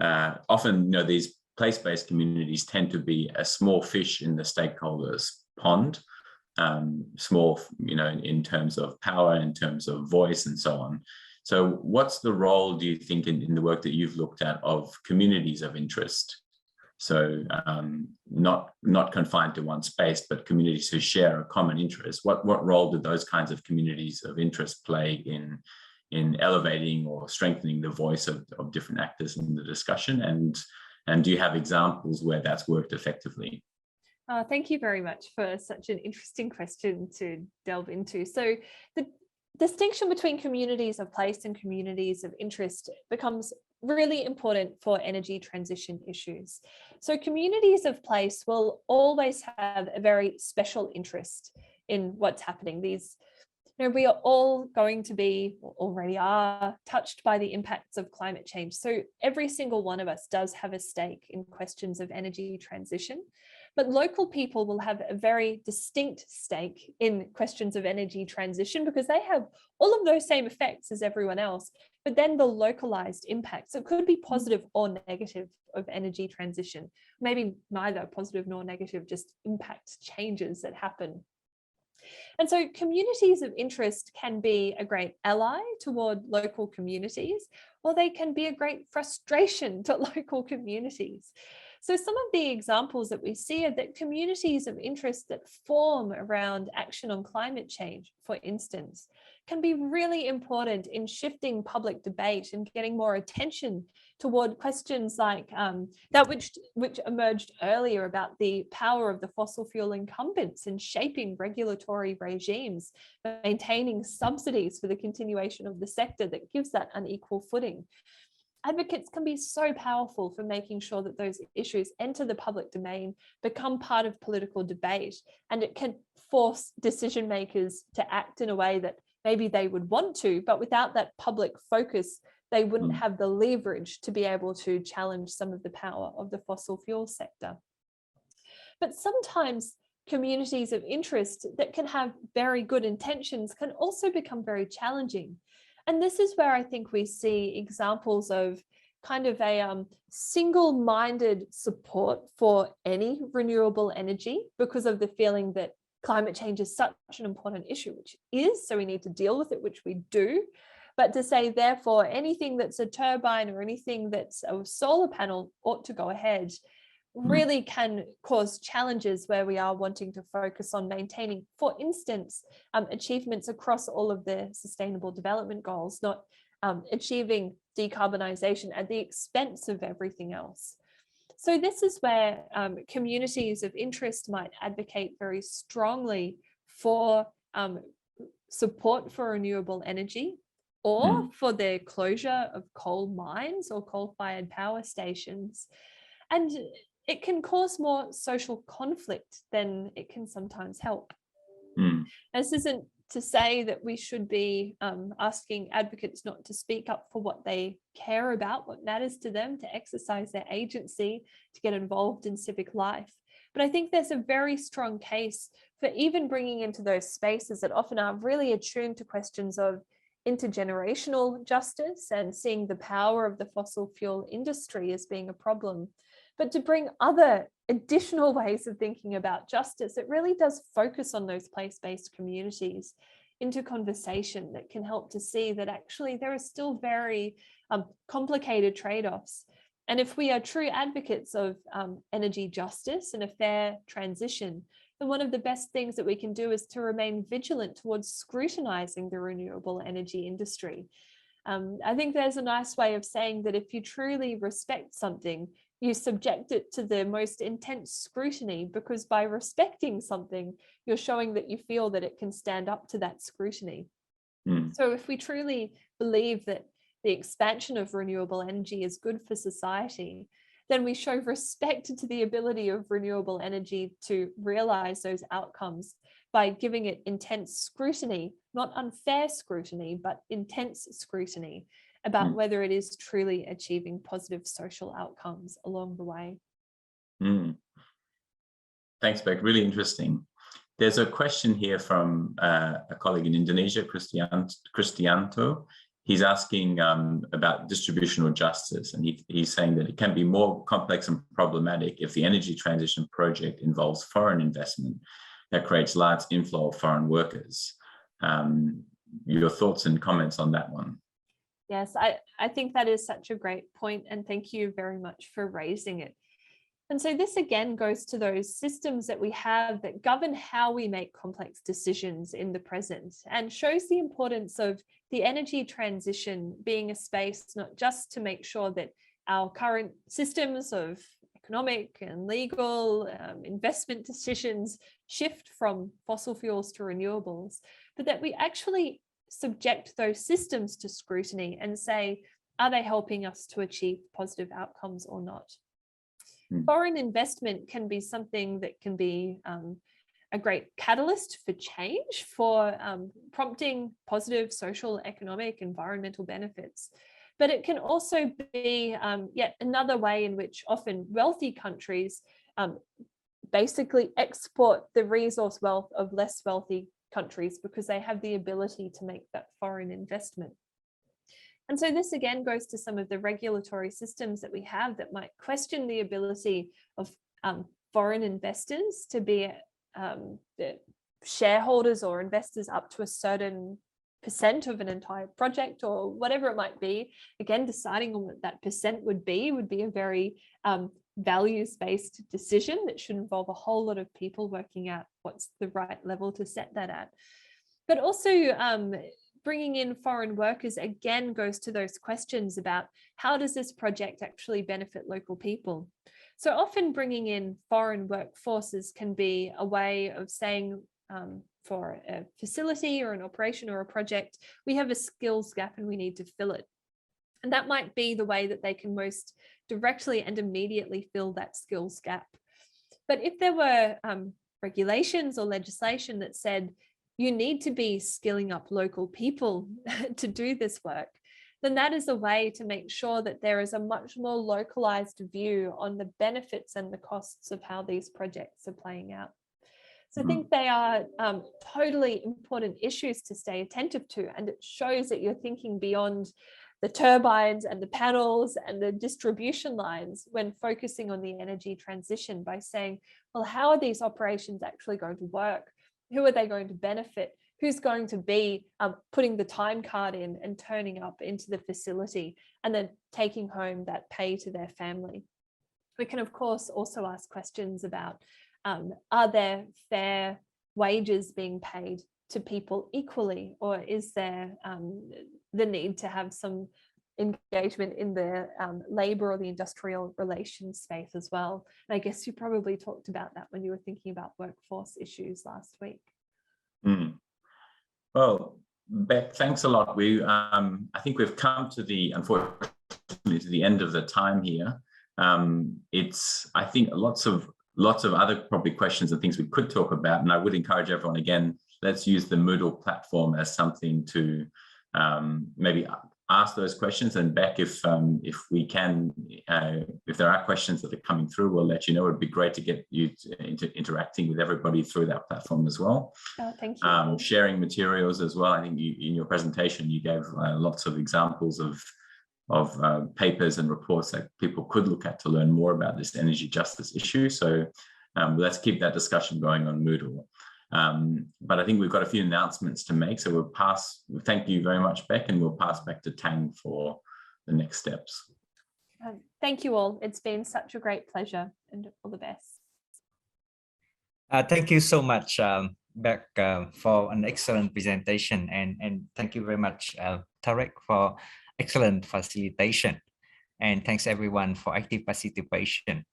often, these place-based communities tend to be a small fish in the stakeholders' pond, small, in terms of power, in terms of voice, and so on. So what's the role, do you think, in the work that you've looked at, of communities of interest? So not confined to one space, but communities who share a common interest. What role do those kinds of communities of interest play in elevating or strengthening the voice of different actors in the discussion? And do you have examples where that's worked effectively? Thank you very much for such an interesting question to delve into. So the distinction between communities of place and communities of interest becomes really important for energy transition issues. So communities of place will always have a very special interest in what's happening. We are all going to be, or already are, touched by the impacts of climate change. So every single one of us does have a stake in questions of energy transition. But local people will have a very distinct stake in questions of energy transition because they have all of those same effects as everyone else, but then the localized impacts. It could be positive or negative of energy transition, maybe neither positive nor negative, just impact changes that happen. And so communities of interest can be a great ally toward local communities, or they can be a great frustration to local communities. So some of the examples that we see are that communities of interest that form around action on climate change, for instance, can be really important in shifting public debate and getting more attention toward questions like that which emerged earlier about the power of the fossil fuel incumbents in shaping regulatory regimes, maintaining subsidies for the continuation of the sector that gives that unequal footing. Advocates can be so powerful for making sure that those issues enter the public domain, become part of political debate, and it can force decision makers to act in a way that maybe they would want to, but without that public focus, they wouldn't have the leverage to be able to challenge some of the power of the fossil fuel sector. But sometimes communities of interest that can have very good intentions can also become very challenging. And this is where I think we see examples of kind of a single-minded support for any renewable energy because of the feeling that climate change is such an important issue, which is, so we need to deal with it, which we do. But to say, therefore, anything that's a turbine or anything that's a solar panel ought to go ahead really can cause challenges where we are wanting to focus on maintaining, for instance, achievements across all of the sustainable development goals, not achieving decarbonisation at the expense of everything else. So this is where communities of interest might advocate very strongly for support for renewable energy, or for the closure of coal mines or coal-fired power stations. And it can cause more social conflict than it can sometimes help. This isn't to say that we should be asking advocates not to speak up for what they care about, what matters to them, to exercise their agency, to get involved in civic life. But I think there's a very strong case for even bringing into those spaces that often are really attuned to questions of intergenerational justice and seeing the power of the fossil fuel industry as being a problem. But to bring other additional ways of thinking about justice, it really does focus on those place-based communities into conversation that can help to see that actually there are still very complicated trade-offs. And if we are true advocates of energy justice and a fair transition, then one of the best things that we can do is to remain vigilant towards scrutinizing the renewable energy industry. I think there's a nice way of saying that if you truly respect something, you subject it to the most intense scrutiny, because by respecting something, you're showing that you feel that it can stand up to that scrutiny. So if we truly believe that the expansion of renewable energy is good for society, then we show respect to the ability of renewable energy to realize those outcomes by giving it intense scrutiny, not unfair scrutiny, but intense scrutiny about whether it is truly achieving positive social outcomes along the way. Thanks, Beck. Really interesting. There's a question here from a colleague in Indonesia, Cristianto. He's asking about distributional justice, and he's saying that it can be more complex and problematic if the energy transition project involves foreign investment that creates large inflow of foreign workers. Your thoughts and comments on that one? Yes, I think that is such a great point, and thank you very much for raising it. And so this again goes to those systems that we have that govern how we make complex decisions in the present, and shows the importance of the energy transition being a space not just to make sure that our current systems of economic and legal investment decisions shift from fossil fuels to renewables, but that we actually subject those systems to scrutiny and say, are they helping us to achieve positive outcomes or not? Foreign investment can be something that can be a great catalyst for change, for prompting positive social, economic, environmental benefits. But it can also be yet another way in which often wealthy countries basically export the resource wealth of less wealthy countries because they have the ability to make that foreign investment. And so this again goes to some of the regulatory systems that we have that might question the ability of foreign investors to be shareholders or investors up to a certain percent of an entire project or whatever it might be. Again, deciding on what that percent would be a very values-based decision that should involve a whole lot of people working out what's the right level to set that at. But also bringing in foreign workers again goes to those questions about how does this project actually benefit local people? So often bringing in foreign workforces can be a way of saying for a facility or an operation or a project, we have a skills gap and we need to fill it. And that might be the way that they can most directly and immediately fill that skills gap. But if there were regulations or legislation that said, you need to be skilling up local people to do this work, then that is a way to make sure that there is a much more localized view on the benefits and the costs of how these projects are playing out. So I think they are totally important issues to stay attentive to, and it shows that you're thinking beyond the turbines and the panels and the distribution lines when focusing on the energy transition by saying, well, how are these operations actually going to work? Who are they going to benefit? Who's going to be putting the time card in and turning up into the facility and then taking home that pay to their family? We can, of course, also ask questions about, are there fair wages being paid to people equally, or is there the need to have some engagement in the labor or the industrial relations space as well? And I guess you probably talked about that when you were thinking about workforce issues last week. Well, Beck, thanks a lot. I think we've come to unfortunately to the end of the time here. I think lots of other probably questions and things we could talk about, and I would encourage everyone again, let's use the Moodle platform as something to maybe ask those questions. And Beck, if we can, if there are questions that are coming through, we'll let you know. It'd be great to get you interacting with everybody through that platform as well. Oh, thank you. Sharing materials as well. I think in your presentation, you gave lots of examples of papers and reports that people could look at to learn more about this energy justice issue. So let's keep that discussion going on Moodle. But I think we've got a few announcements to make. So thank you very much, Beck, and we'll pass back to Tang for the next steps. Thank you all. It's been such a great pleasure, and all the best. Thank you so much, Beck, for an excellent presentation. And thank you very much, Tarek, for excellent facilitation. And thanks everyone for active participation.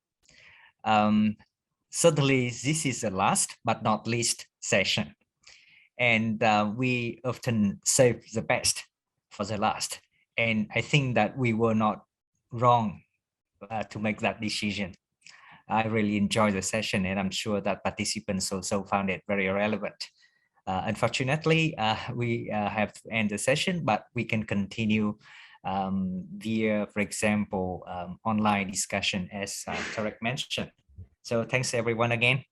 Certainly, this is the last but not least session. And we often save the best for the last. And I think that we were not wrong to make that decision. I really enjoyed the session, and I'm sure that participants also found it very relevant. Unfortunately, we have to end the session, but we can continue via, for example, online discussion, as Tarek mentioned. So thanks everyone again.